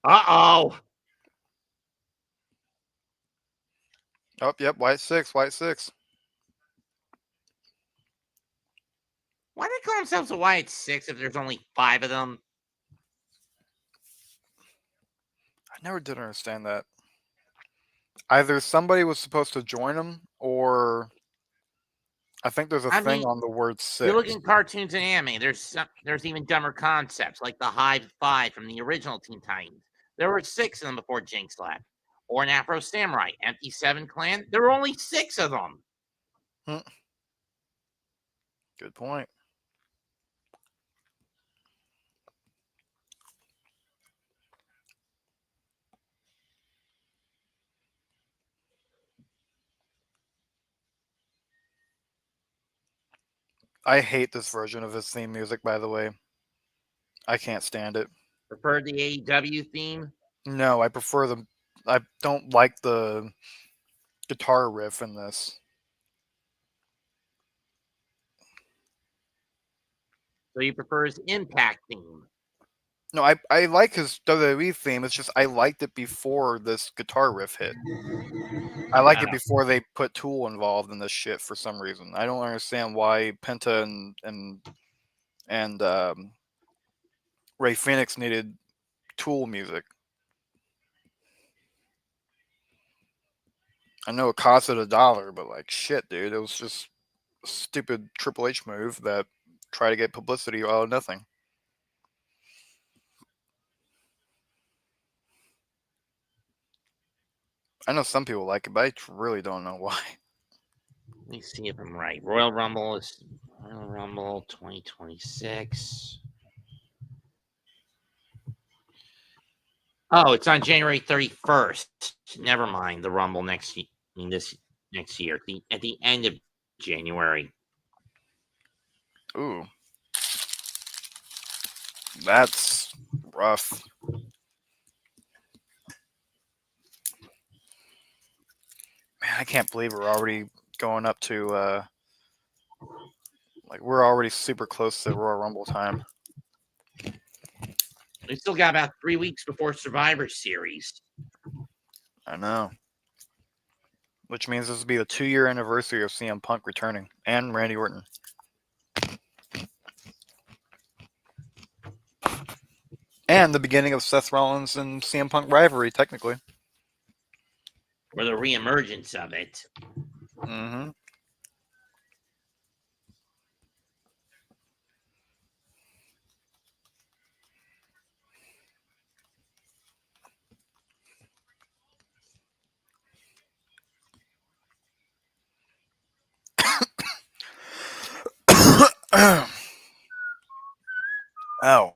Uh-oh. Oh, yep, White 6. Why do they call themselves the Wyatt Six if there's only 5 of them? I never did understand that. Either somebody was supposed to join them, or I think there's a thing on the word 6. You look in cartoons and anime, there's even dumber concepts, like the Hive 5 from the original Teen Titans. There were 6 of them before Jinx left. Or an Afro Samurai, Empty 7 Clan. There were only 6 of them. Good point. I hate this version of his theme music, by the way. I can't stand it. Prefer the AEW theme? No, I prefer the... I don't like the guitar riff in this. So you prefer his Impact theme? No, I like his WWE theme. It's just I liked it before this guitar riff hit. I like it before they put Tool involved in this shit for some reason. I don't understand why Penta and Ray Phoenix needed Tool music. I know it cost it $1, but like shit, dude, it was just a stupid Triple H move that tried to get publicity out of nothing. I know some people like it, but I really don't know why. Let me see if I'm right. Royal Rumble 2026. Oh, it's on January 31st. Never mind. The Rumble next year. At the end of January. Ooh. That's rough. Man, I can't believe we're already going up to like we're already super close to Royal Rumble time. We still got about 3 weeks before Survivor Series. I know. Which means this will be the 2-year anniversary of CM Punk returning and Randy Orton. And the beginning of Seth Rollins and CM Punk rivalry, technically. Or the reemergence of it. Mm-hmm. Oh.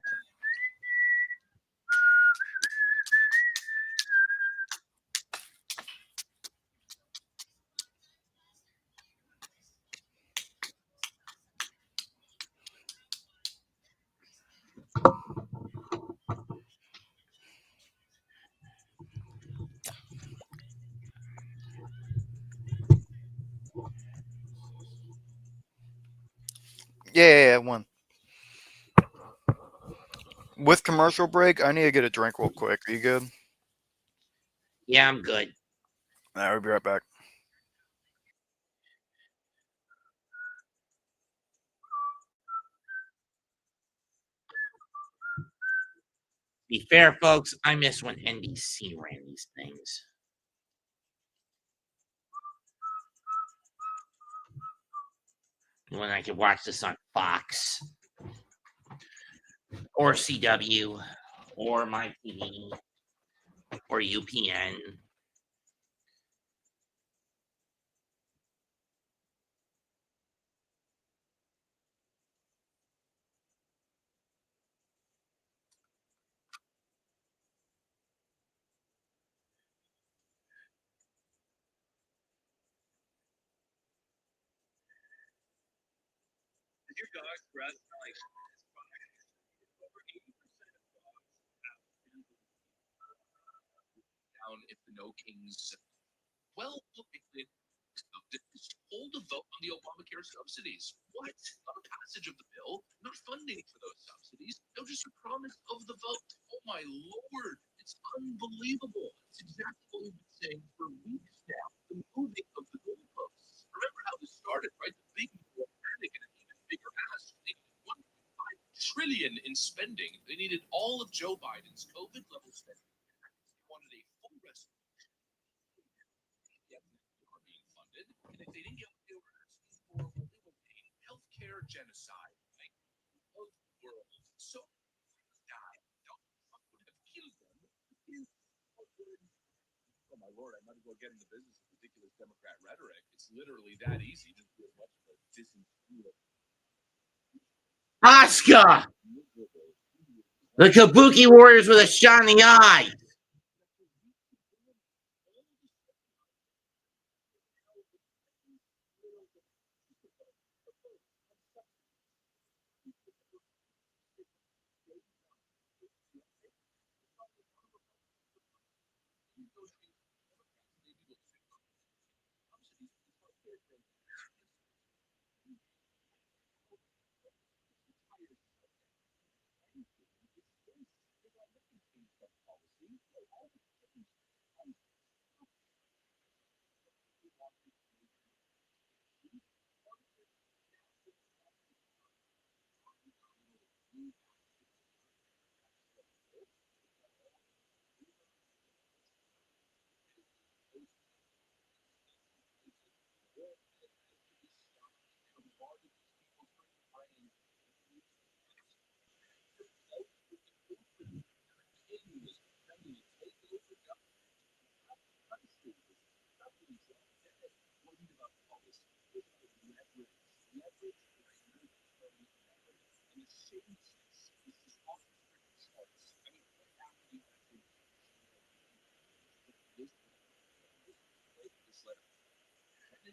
Yeah, one. With commercial break, I need to get a drink real quick. Are you good? Yeah, I'm good. All right, we'll be right back. Be fair, folks, I miss when NBC ran these things. When I could watch this on Fox or CW or my TV or UPN. Your dog's breath like over 80% of dogs down if the No Kings. Well, just hold a vote on the Obamacare subsidies. What? Not a passage of the bill, not funding for those subsidies. No, just a promise of the vote. Oh my lord, it's unbelievable. It's exactly what we've been saying for weeks now. The moving of the goalposts. Remember how this started, right? The big panic and an even bigger ask. They needed 1.5 trillion in spending. They needed all of Joe Biden's COVID level spending. They wanted a full rescue. Are being funded, and if they didn't get what they were asking for, well, they were paying healthcare genocide, like of the world. So die. Trump would have killed them. Oh my lord, I might as well get in the business of ridiculous Democrat rhetoric. It's literally that easy to do as much of a disingenuous. Asuka! The Kabuki Warriors with a shot in the eye.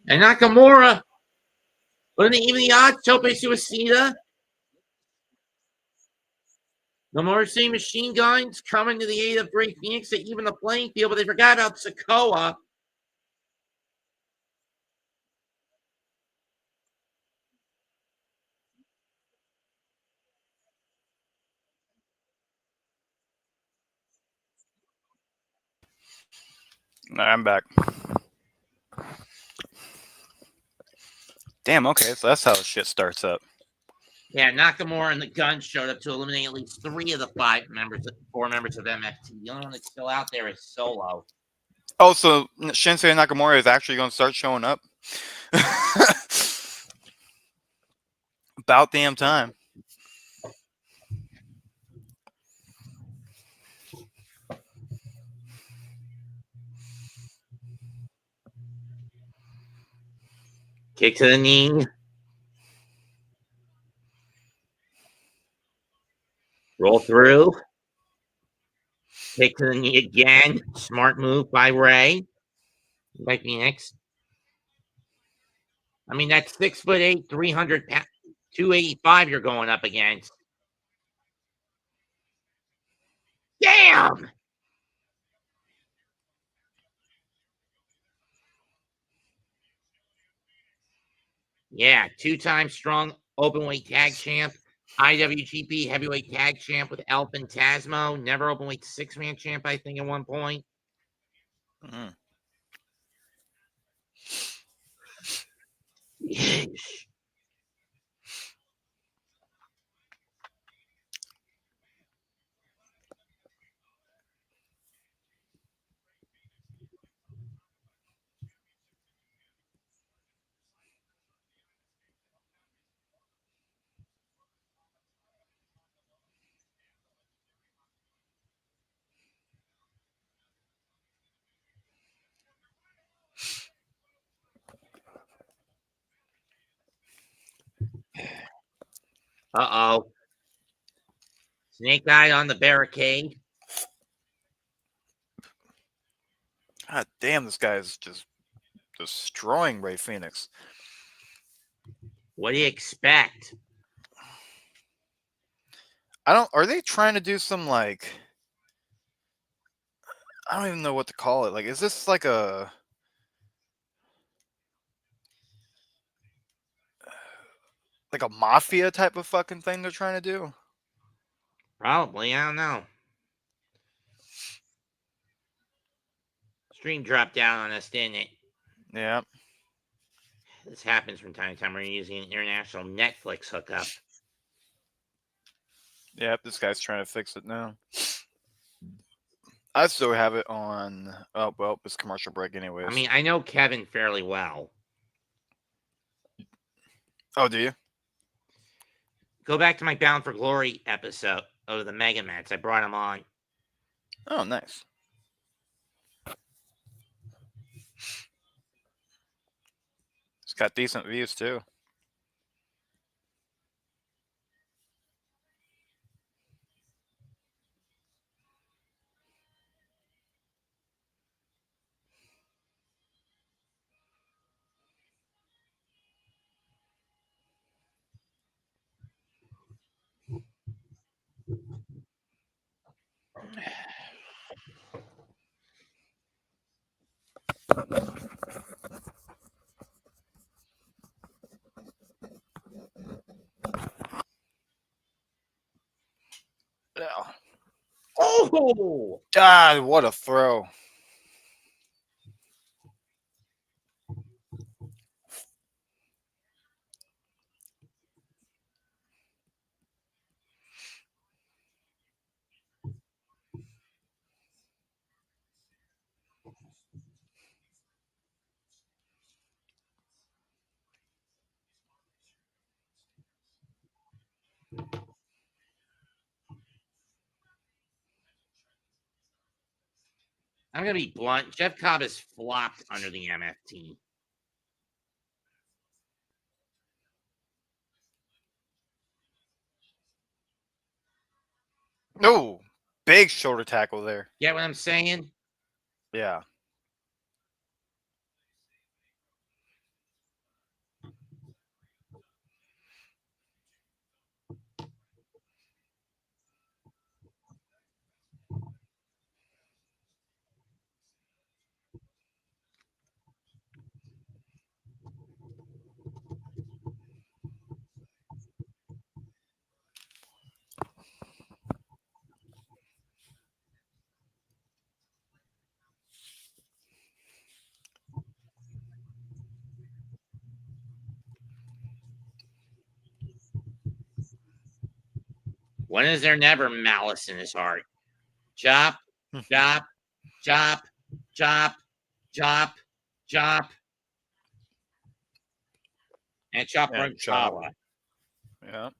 And Nakamura with even the odds Tope Suicida. The Morrissey machine guns coming to the aid of Bray Phoenix to even the playing field, but they forgot about Sikoa. All right, I'm back. Damn, okay, so that's how shit starts up. Yeah, Nakamura and the Gun showed up to eliminate at least 3 of the 4 members of MFT. The only one that's still out there is Solo. Oh, so Shinsuke Nakamura is actually going to start showing up? About damn time. Kick to the knee. Roll through. Kick to the knee again. Smart move by Ray. By Phoenix. I mean, that's 6'8", 300 pounds, 285 you're going up against. Damn! Yeah, 2-time strong openweight tag champ, IWGP heavyweight tag champ with El Phantasmo, never openweight 6-man champ, I think, at one point. Mm. Yeesh. Uh-oh. Snake Eye on the barricade. God damn, this guy is just destroying Ray Phoenix. What do you expect? Are they trying to do some, like, I don't even know what to call it. Like, is this like a mafia type of fucking thing they're trying to do? Probably, I don't know. Stream dropped down on us, didn't it? Yeah. This happens from time to time. We're using an international Netflix hookup. Yep, this guy's trying to fix it now. I still have it on. Oh, well, it's commercial break anyways. I mean, I know Kevin fairly well. Oh, do you? Go back to my Bound for Glory episode of the Mega Mets. I brought him on. Oh, nice. It's got decent views too. Yeah. Oh! God, what a throw. I'm going to be blunt. Jeff Cobb has flopped under the MFT. No, big shoulder tackle there. Get what I'm saying? Yeah. When is there never malice in his heart? Chop, chop, chop, chop, chop, chop. And chop Yeah, from chop. Chala. Yeah.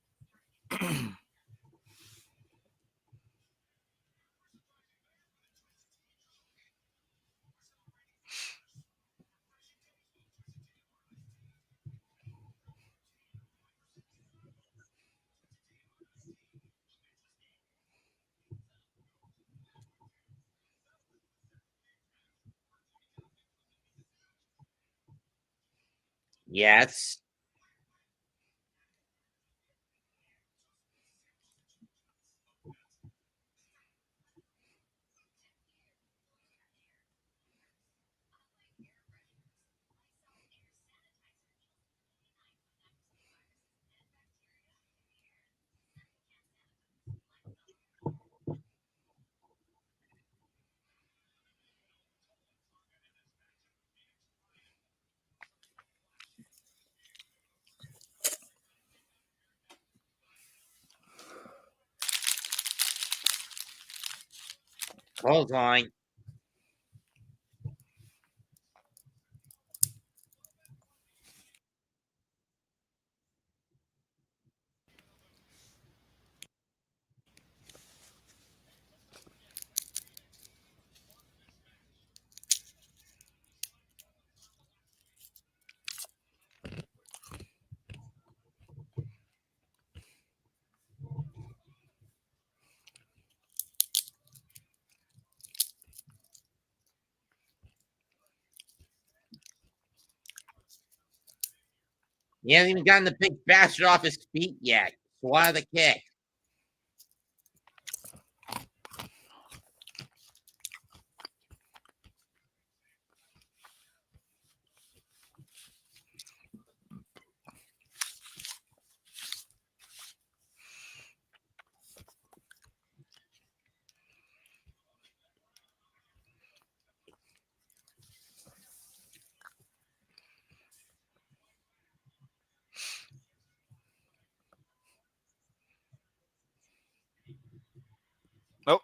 Yes. Clothesline. He hasn't even gotten the big bastard off his feet yet. Swat the kick. Oh.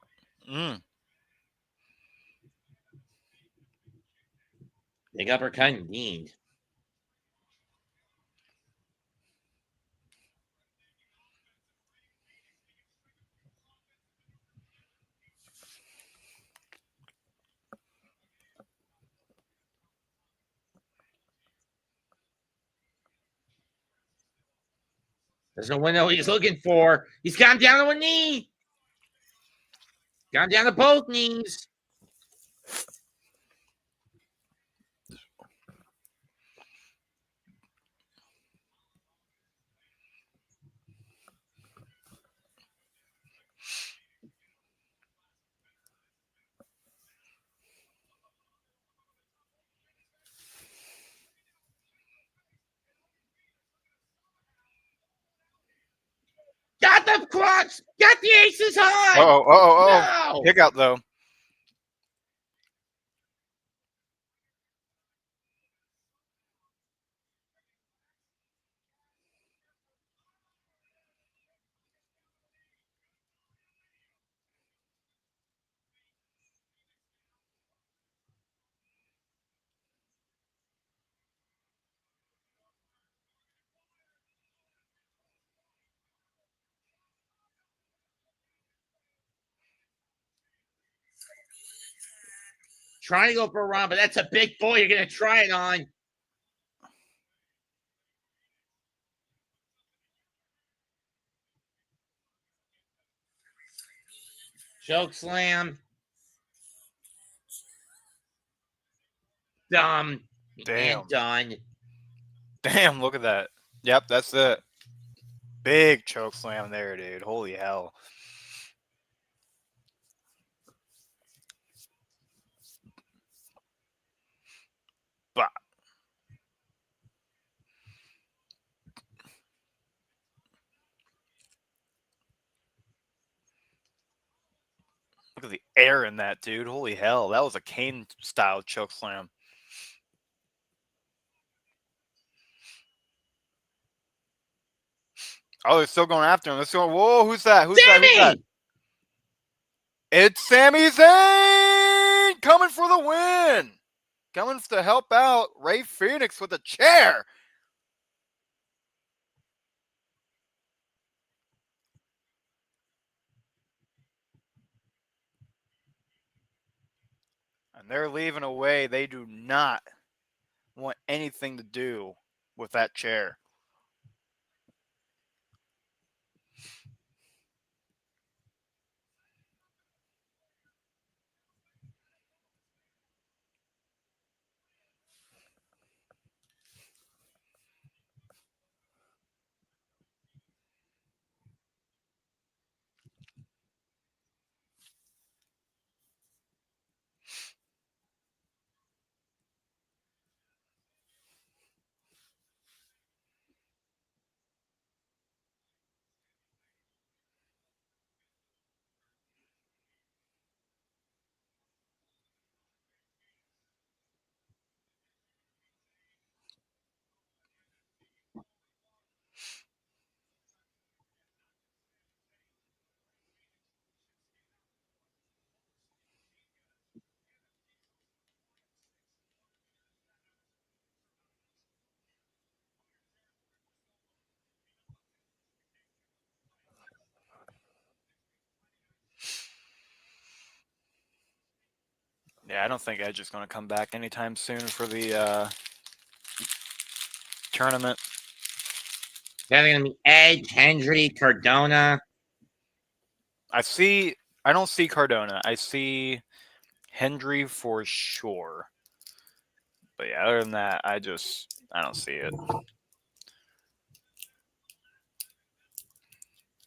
Big uppercut indeed. There's no window he's looking for. He's got him down to a knee. Got him down to both knees. Got the crotch. Got the aces high. Oh. No. Kick out, though. Trying to go for a run, but that's a big boy you're going to try it on. Choke slam. Dumb. Damn. And done. Damn, look at that. Yep, that's it. Big choke slam there, dude. Holy hell. Bah. Look at the air in that, dude. Holy hell. That was a Kane-style choke slam. Oh, they're still going after him. They're still, whoa, who's that? Who's that? Who's that? Sammy! It's Sami Zayn coming for the win. Coming to help out Ray Phoenix with a chair. And they're leaving a way they do not want anything to do with that chair. Yeah, I don't think Edge is going to come back anytime soon for the tournament. They're going to be Edge, Hendry, Cardona. I don't see Cardona. I see Hendry for sure. But yeah, other than that, I don't see it.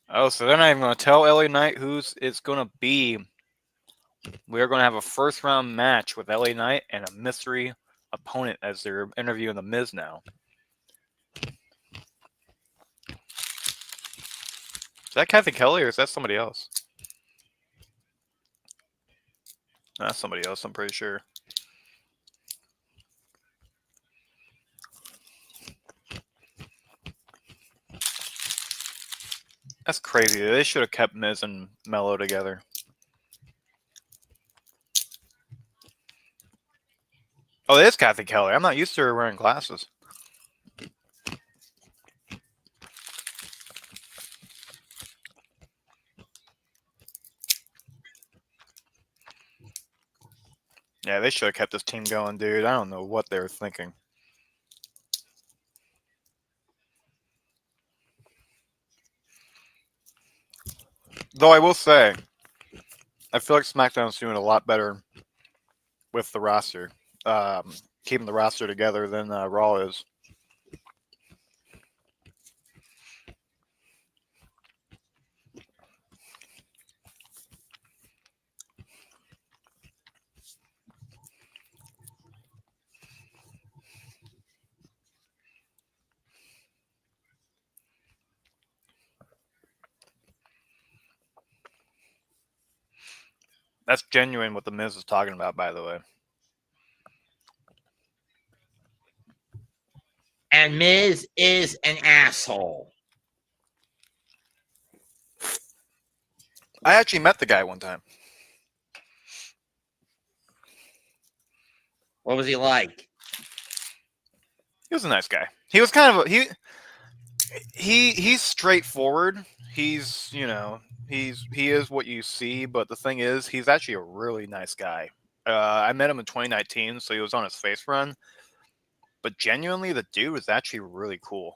Oh, so they're not even going to tell LA Knight who's it's going to be. We're going to have a first round match with LA Knight and a mystery opponent as they're interviewing The Miz now. Is that Kathy Kelly or is that somebody else? That's somebody else, I'm pretty sure. That's crazy. They should have kept Miz and Mello together. Oh, it is Kathy Kelly. I'm not used to her wearing glasses. Yeah, they should have kept this team going, dude. I don't know what they were thinking. Though I will say, I feel like SmackDown's doing a lot better with the roster, keeping the roster together than Raw is. That's genuine what The Miz is talking about, by the way. And Miz is an asshole. I actually met the guy one time. What was he like? He was a nice guy. He was kind of he's straightforward. He's he is what you see, but the thing is, he's actually a really nice guy. I met him in 2019, so he was on his face run. But genuinely, the dude was actually really cool.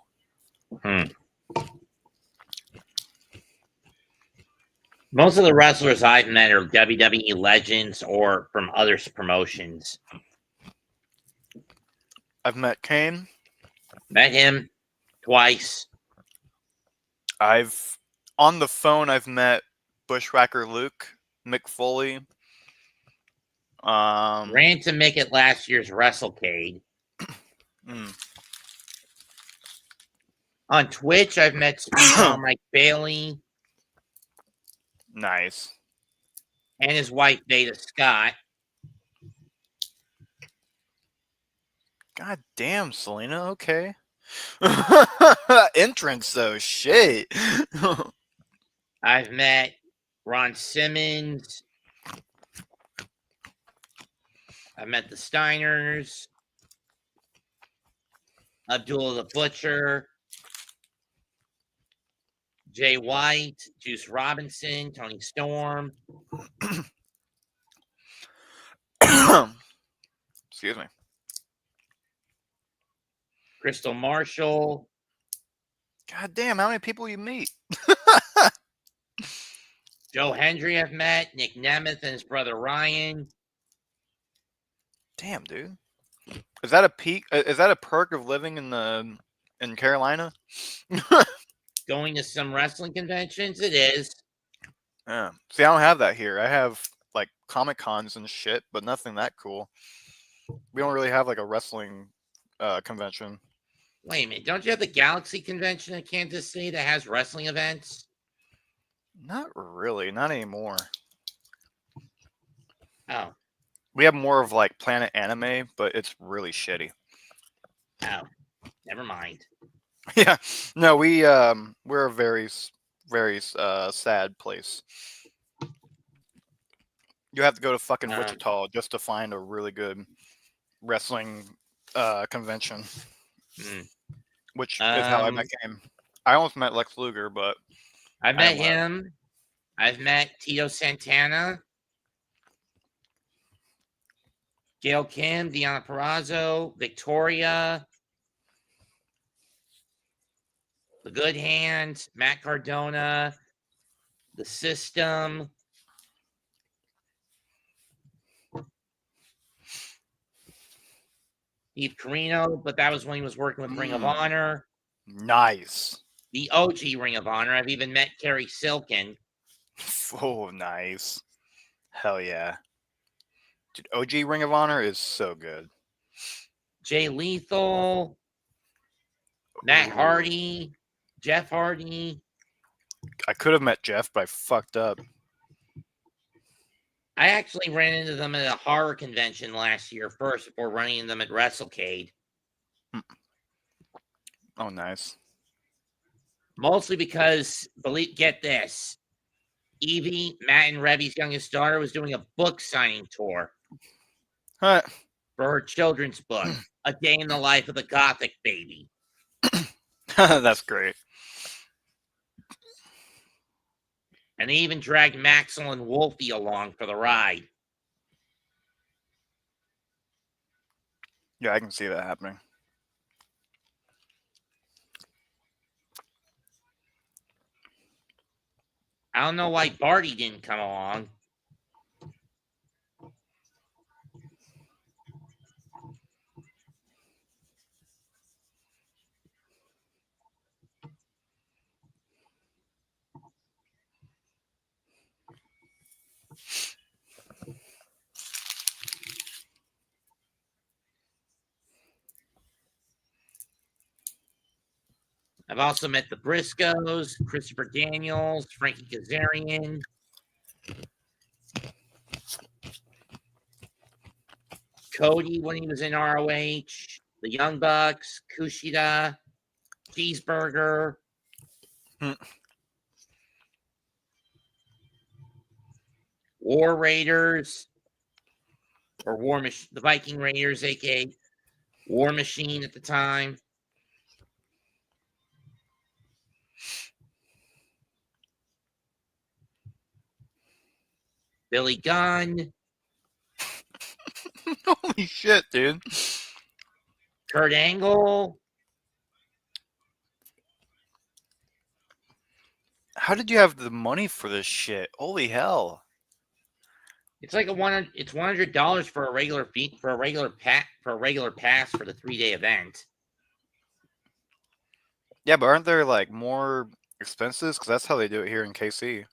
Most of the wrestlers I've met are WWE legends or from other promotions. I've met Kane. Met him twice. On the phone, I've met Bushwhacker Luke, Mick Foley. Ran to Mick at last year's WrestleCade. On Twitch, I've met Speedball Mike Bailey. Nice. And his wife, Veda Scott. God damn, Selena. Okay. Entrance though, shit. I've met Ron Simmons. I've met the Steiners. Abdullah the Butcher. Jay White. Juice Robinson. Tony Storm. Excuse me. Crystal Marshall. God damn, how many people you meet? Joe Hendry I've met. Nick Nemeth and his brother Ryan. Damn, dude. Is that a peak? Is that a perk of living in Carolina? Going to some wrestling conventions? It is. Yeah. See, I don't have that here. I have like Comic Cons and shit, but nothing that cool. We don't really have like a wrestling convention. Wait a minute. Don't you have the Galaxy Convention in Kansas City that has wrestling events? Not really. Not anymore. Oh. We have more of like Planet Anime, but it's really shitty. Oh. Never mind. Yeah. No, we're a very sad place. You have to go to fucking Wichita just to find a really good wrestling convention. Which is how I met him. I almost met Lex Luger, but I met him. I've met Tito Santana, Gail Kim, Deanna Perrazzo, Victoria, The Good Hand, Matt Cardona, The System. Steve Carino, but that was when he was working with Ring of Honor. Nice. The OG Ring of Honor. I've even met Kerry Silkin. Oh, nice. Hell yeah. Dude, OG Ring of Honor is so good. Jay Lethal, Matt Hardy, Jeff Hardy. I could have met Jeff, but I fucked up. I actually ran into them at a horror convention last year first before running into them at WrestleCade. Oh, nice. Mostly because, get this, Evie, Matt and Revy's youngest daughter, was doing a book signing tour Huh. for her children's book, A Day in the Life of the Gothic Baby. That's great. And they even dragged Maxwell and Wolfie along for the ride. Yeah, I can see that happening. I don't know why Barty didn't come along. I've also met the Briscoes, Christopher Daniels, Frankie Kazarian. Cody when he was in ROH, the Young Bucks, Kushida, Cheeseburger. War Raiders, or the Viking Raiders, aka War Machine at the time. Billy Gunn. Holy shit, dude. Kurt Angle. How did you have the money for this shit? Holy hell. It's like it's $100 for a regular fee for a regular pass for the 3-day event. Yeah, but aren't there like more expenses? Because that's how they do it here in KC.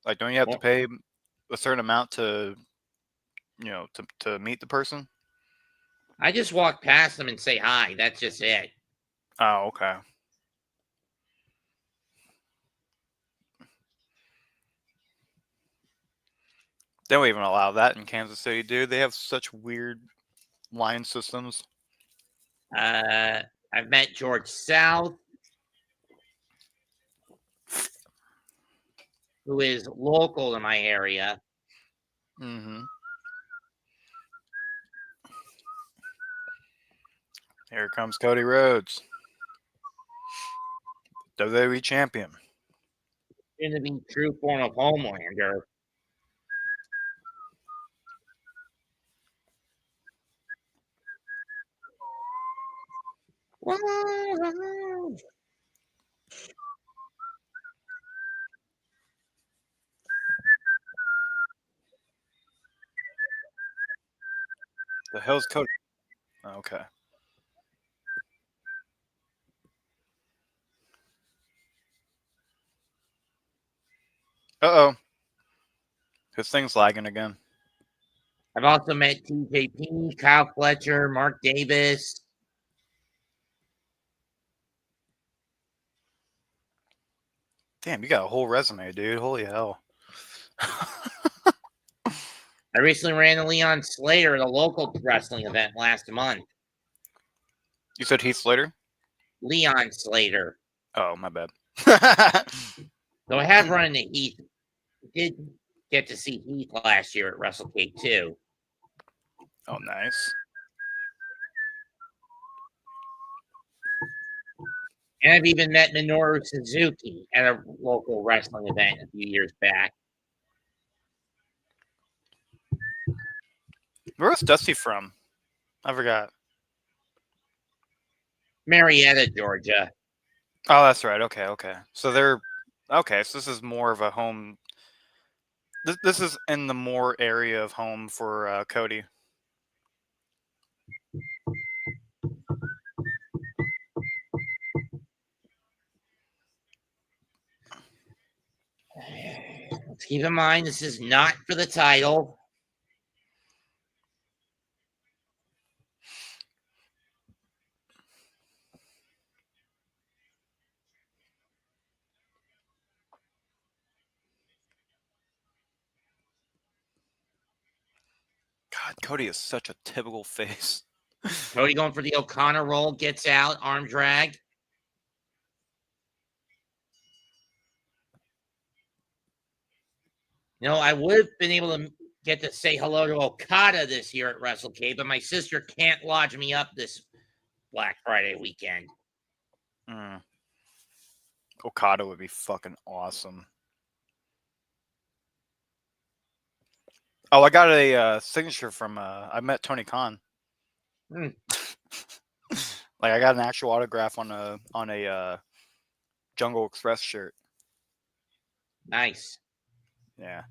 Like, don't you have to pay a certain amount to meet the person? I just walk past them and say hi. That's just it. Oh, okay. They don't even allow that in Kansas City, dude. They have such weird line systems. I've met George South, who is local to my area. Mm-hmm. Here comes Cody Rhodes, WWE champion. In to be true form of Homelander. The hell's Cody? Okay. Uh-oh. His thing's lagging again. I've also met TJP, Kyle Fletcher, Mark Davis. Damn, you got a whole resume, dude. Holy hell. I recently ran into Leon Slater at a local wrestling event last month. You said Heath Slater? Leon Slater. Oh, my bad. So I have run into Heath. Did get to see Heath last year at WrestleCade 2. Oh, nice. And I've even met Minoru Suzuki at a local wrestling event a few years back. Where was Dusty from? I forgot. Marietta, Georgia. Oh, that's right. Okay. So they're okay. So this is more of a home. This is in the more area of home for Cody. Let's keep in mind, this is not for the title. God, Cody is such a typical face. Cody going for the O'Connor roll, gets out, arm drag. You know, I would have been able to get to say hello to Okada this year at WrestleCade, but my sister can't lodge me up this Black Friday weekend. Okada would be fucking awesome. Oh, I got a signature from. I met Tony Khan. Hmm. Like I got an actual autograph on a Jungle Express shirt. Nice. Yeah.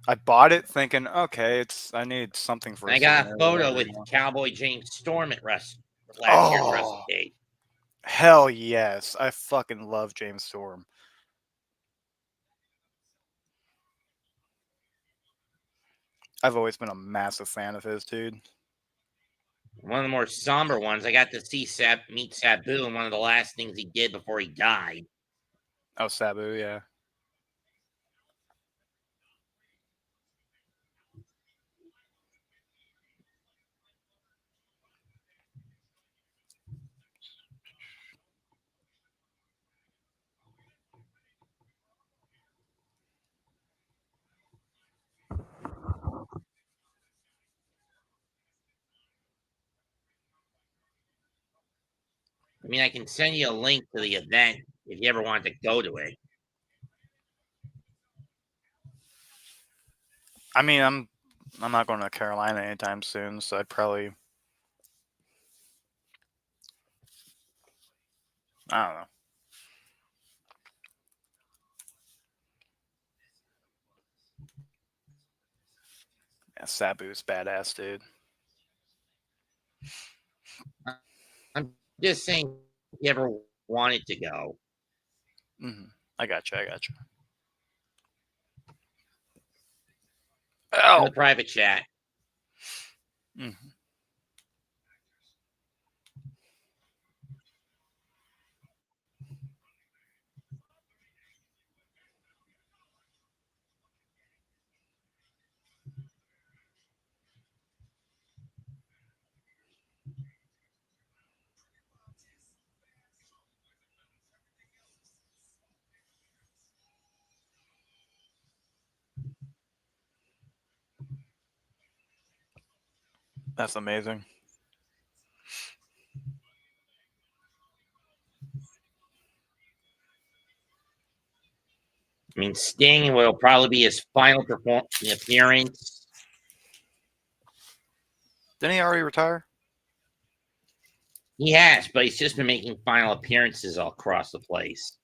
I bought it thinking, okay, I need something for. I got a photo with Cowboy James Storm at last year's WrestleCade. Hell yes. I fucking love James Storm. I've always been a massive fan of his, dude. One of the more somber ones, I got to see meet Sabu in one of the last things he did before he died. Oh, Sabu, yeah. I mean, I can send you a link to the event if you ever wanted to go to it. I mean, I'm not going to Carolina anytime soon, so I'd probably. I don't know. Yeah, Sabu's badass, dude. I'm just saying, if you ever wanted to go. Mm-hmm. I got you. In the private chat. Mm-hmm. That's amazing. I mean, Sting will probably be his final appearance. Didn't he already retire? He has, but he's just been making final appearances all across the place.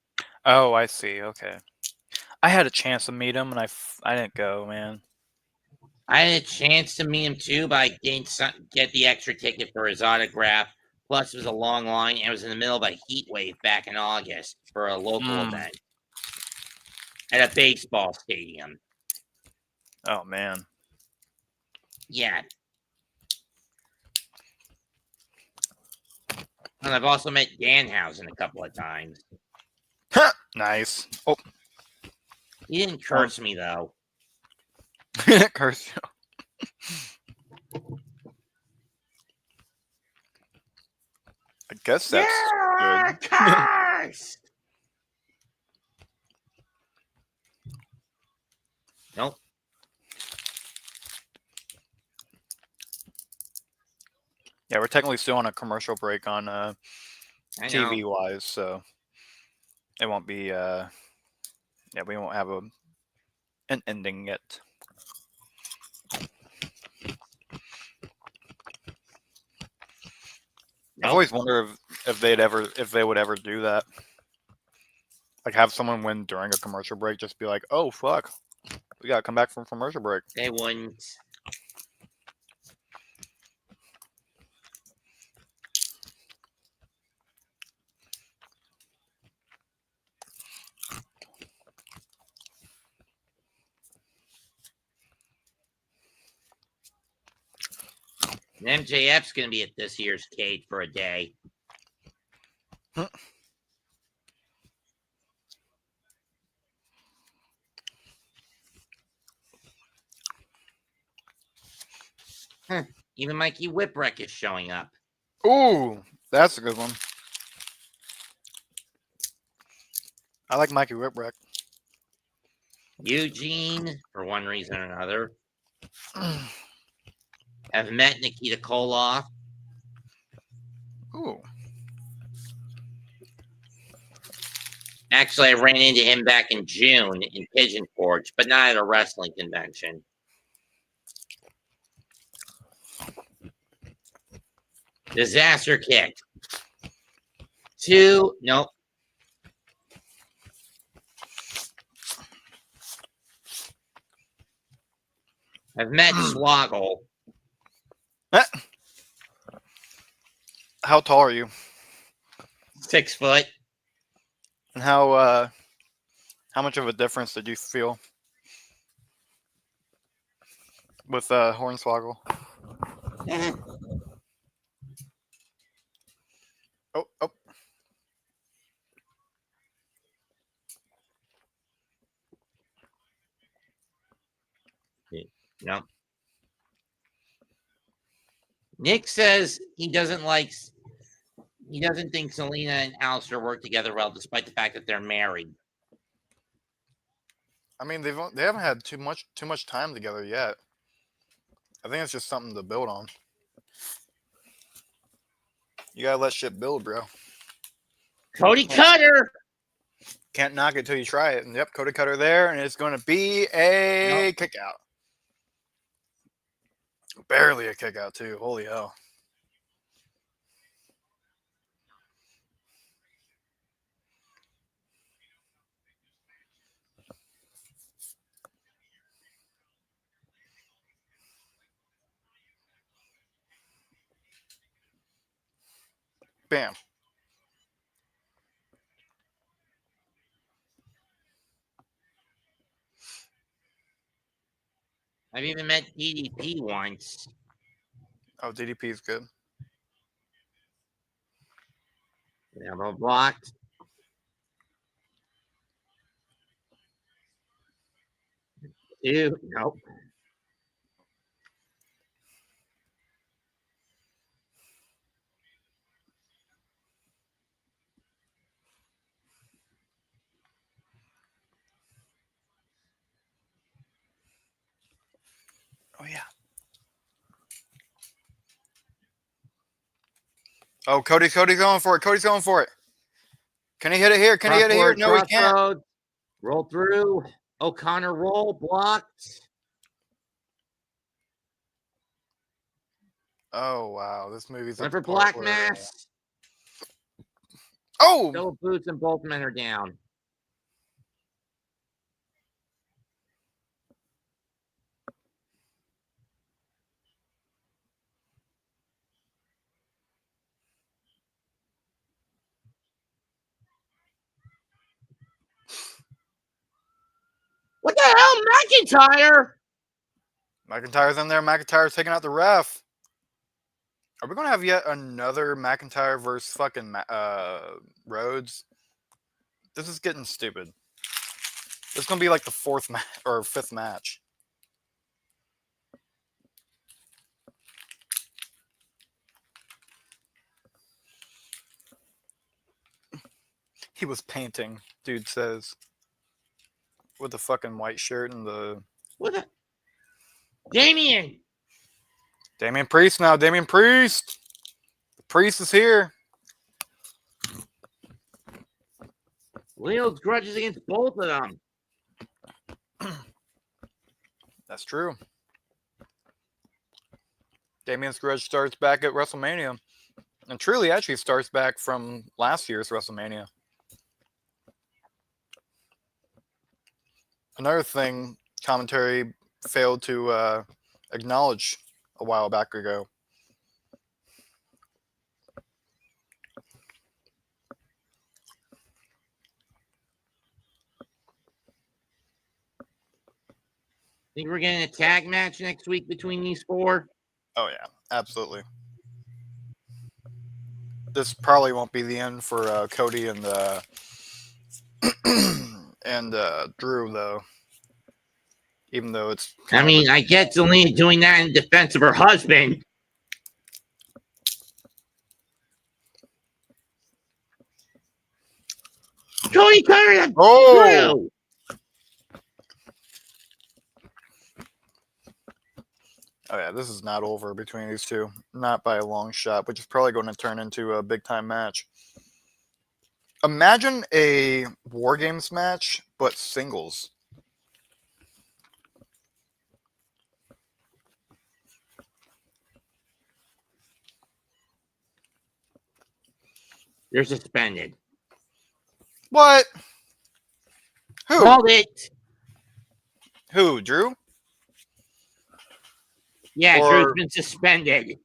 Oh, I see. Okay. I had a chance to meet him, and I didn't go, man. I had a chance to meet him too, but I didn't get the extra ticket for his autograph. Plus, it was a long line, and it was in the middle of a heat wave back in August for a local event at a baseball stadium. Oh, man. Yeah. And I've also met Danhausen a couple of times. Nice. Oh, He didn't curse me, though. curse. I guess that's good. Curse! Nope. Yeah, we're technically still on a commercial break on TV know. wise, so it won't be. Yeah, we won't have an ending yet. I've always wondered if they would ever do that. Like have someone win during a commercial break, just be like, "Oh fuck, we gotta come back from commercial break." They wouldn't. And MJF's going to be at this year's Cage for a day. Even Mikey Whipwreck is showing up. Ooh, that's a good one. I like Mikey Whipwreck. Eugene, for one reason or another. Have met Nikita Koloff. Ooh. Actually, I ran into him back in June in Pigeon Forge, but not at a wrestling convention. Disaster kick. 2, nope. I've met Swoggle. How tall are you? 6 foot. And how much of a difference did you feel with Hornswoggle? Oh. No. Nick says he doesn't think Selena and Alistair work together well, despite the fact that they're married. I mean, they haven't had too much time together yet. I think it's just something to build on. You gotta let shit build, bro. Cody Cutter. Can't knock it till you try it. And yep, Cody Cutter there, and it's going to be a kick out. Barely a kick out too. Holy hell. Bam. I've even met DDP once. Oh, DDP is good. Never blocked. Two, nope. Oh yeah. Oh, Cody's going for it. Cody's going for it. Can he hit it here? Can he hit it here? Crossroads, No, he can't. crossroads. Roll through. O'Connor roll. Blocked. Oh, wow. This movie's Went at for the part Black where... Mass. Oh! Double boots and both men are down. What the hell, McIntyre? McIntyre's in there. McIntyre's taking out the ref. Are we going to have yet another McIntyre versus fucking Rhodes? This is getting stupid. This is going to be like the fourth or fifth match. He was painting, dude says. With the fucking white shirt and the... What the? Damien. Damian Priest now. Damian Priest. The Priest is here. Leo's grudges against both of them. That's true. Damian's grudge starts back at WrestleMania. And truly actually starts back from last year's WrestleMania. Another thing commentary failed to acknowledge a while back ago. Think we're getting a tag match next week between these four? Oh, yeah. Absolutely. This probably won't be the end for Cody and and Drew, though. Even though it's... I mean, I get Zelina doing that in defense of her husband. Cody Curry, Oh! Oh, yeah, this is not over between these two. Not by a long shot, which is probably going to turn into a big-time match. Imagine a War Games match, but singles. They're suspended. What? Who? Called it. Who? Drew? Yeah, Or- Drew's been suspended.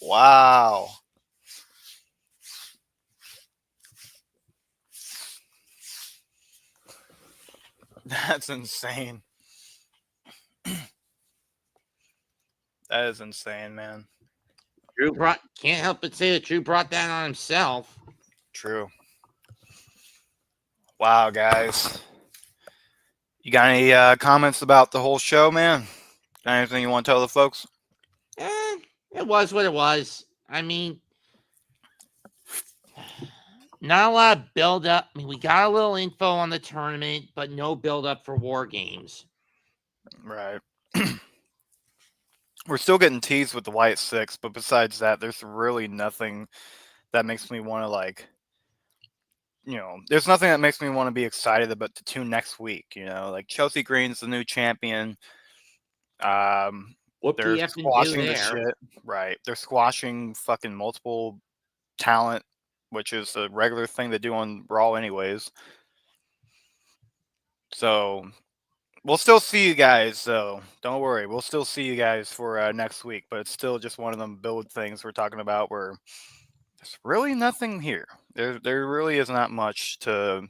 Wow. That's insane. That is insane, man. Can't help but say that Drew brought that on himself. True. Wow, guys. You got any comments about the whole show, man? Got anything you want to tell the folks? It was what it was. I mean, not a lot of build up. I mean, we got a little info on the tournament, but no build up for War Games. Right. We're still getting teased with the White Six, but besides that, there's really nothing that makes me want to, like, you know, there's nothing that makes me want to be excited about the two next week, you know, like Chelsea Green's the new champion. What do They're you have to do squashing the there? shit. Right. They're squashing fucking multiple talent, which is a regular thing they do on Raw anyways. So we'll still see you guys, though. Don't worry. We'll still see you guys for next week, but it's still just one of them build things we're talking about where there's really nothing here. There really is not much to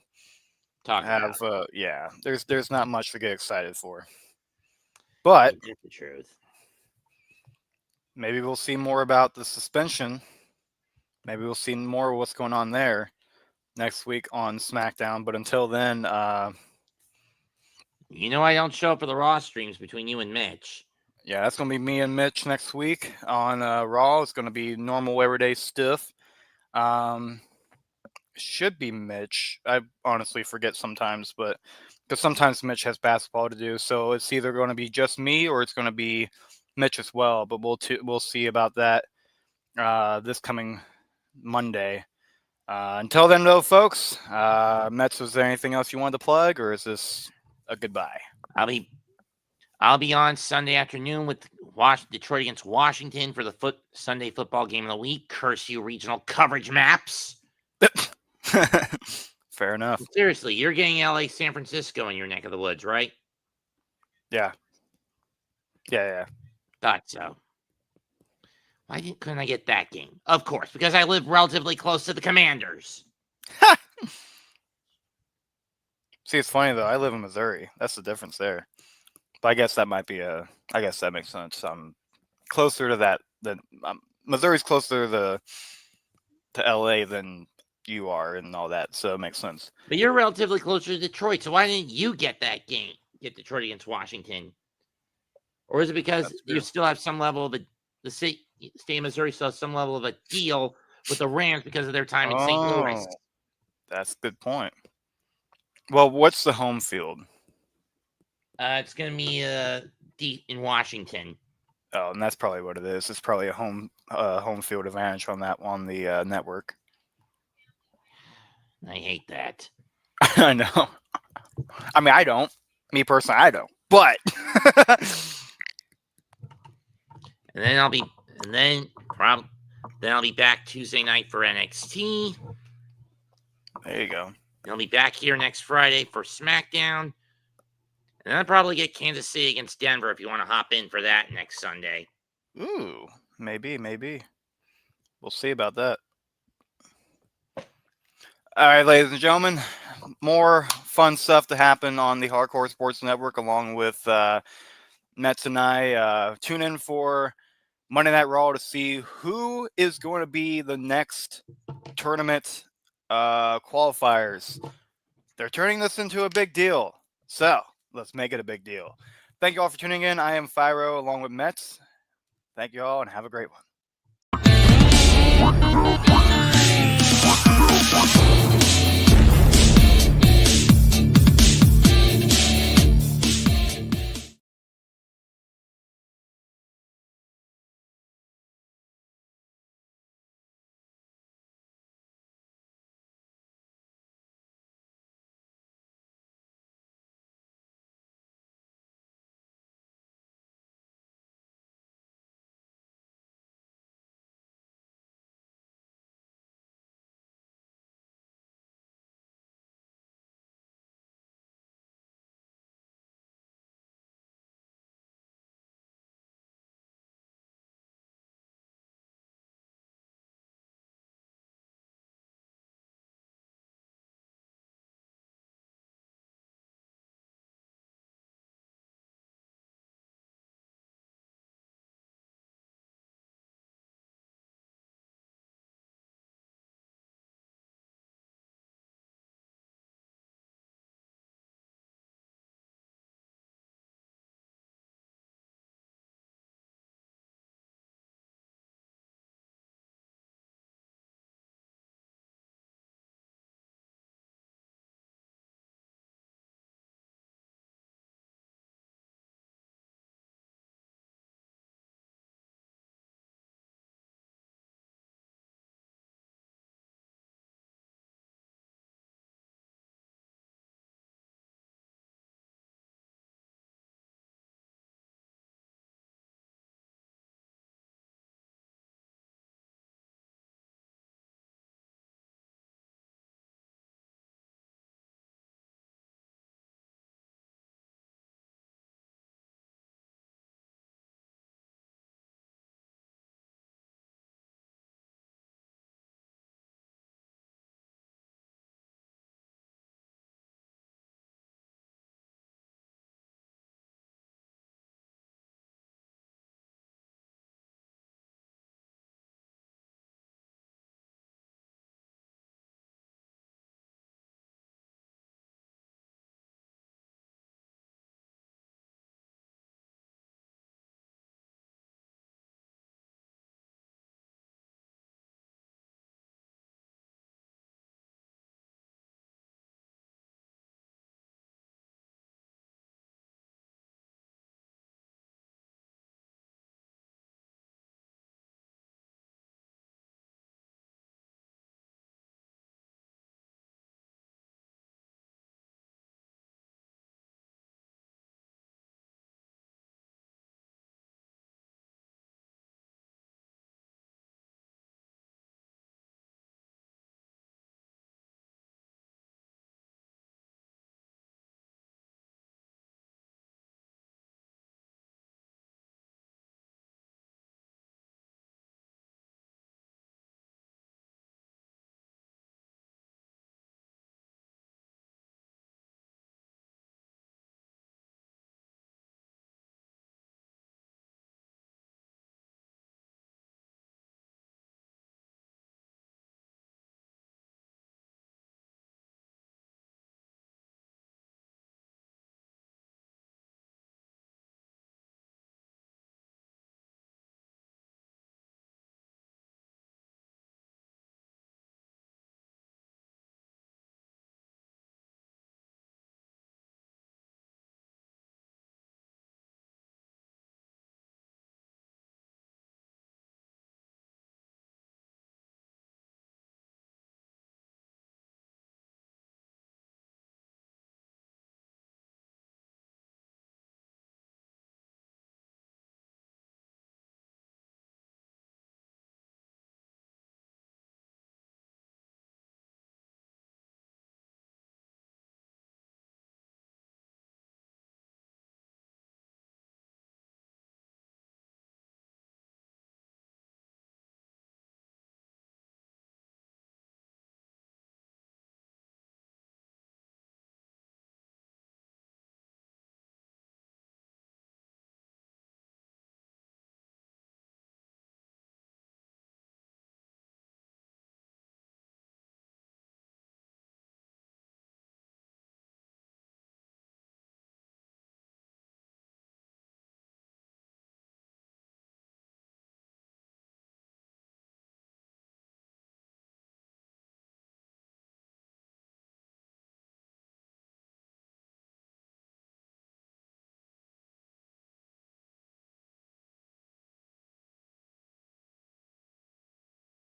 Talk have. about. Yeah, there's not much to get excited for. But That's the truth. maybe we'll see more about the suspension. Maybe we'll see more of what's going on there next week on SmackDown. But until then, You know I don't show up for the Raw streams between you and Mitch. yeah, that's going to be me and Mitch next week on Raw. It's going to be normal everyday stuff. Should be Mitch. I honestly forget sometimes, but because sometimes Mitch has basketball to do. So it's either going to be just me or it's going to be Mitch as well. But we'll see about that this coming Monday. Until then, though, folks, Mets, was there anything else you wanted to plug, or is this a goodbye? I'll be on Sunday afternoon with Detroit against Washington for the Sunday football game of the week. Curse you, regional coverage maps. Fair enough. Seriously, you're getting LA, San Francisco in your neck of the woods, right? Yeah. Thought so. Why couldn't I get that game? Of course, because I live relatively close to the Commanders. See, it's funny though. I live in Missouri. That's the difference there. But I guess that might be I guess that makes sense. I'm closer to that than Missouri's closer to LA than you are and all that, so it makes sense. But you're relatively closer to Detroit, so why didn't you get that game? Get Detroit against Washington, or is it because you still have some level of the state of Missouri still has some level of a deal with the Rams because of their time in St. Louis? That's a good point. Well, what's the home field? It's going to be deep in Washington. Oh, and that's probably what it is. It's probably a home field advantage on the network. I hate that. I know. I mean, I don't. Me personally, I don't. But and then I'll be back Tuesday night for NXT. There you go. I'll be back here next Friday for Smackdown. And I'll probably get Kansas City against Denver if you want to hop in for that next Sunday. Ooh, maybe. We'll see about that. All right, ladies and gentlemen, more fun stuff to happen on the Hardcore Sports Network along with Mets and I. Tune in for Monday Night Raw to see who is going to be the next tournament qualifiers. They're turning this into a big deal, so let's make it a big deal. Thank you all for tuning in. I am Fyro along with Mets. Thank you all and have a great one.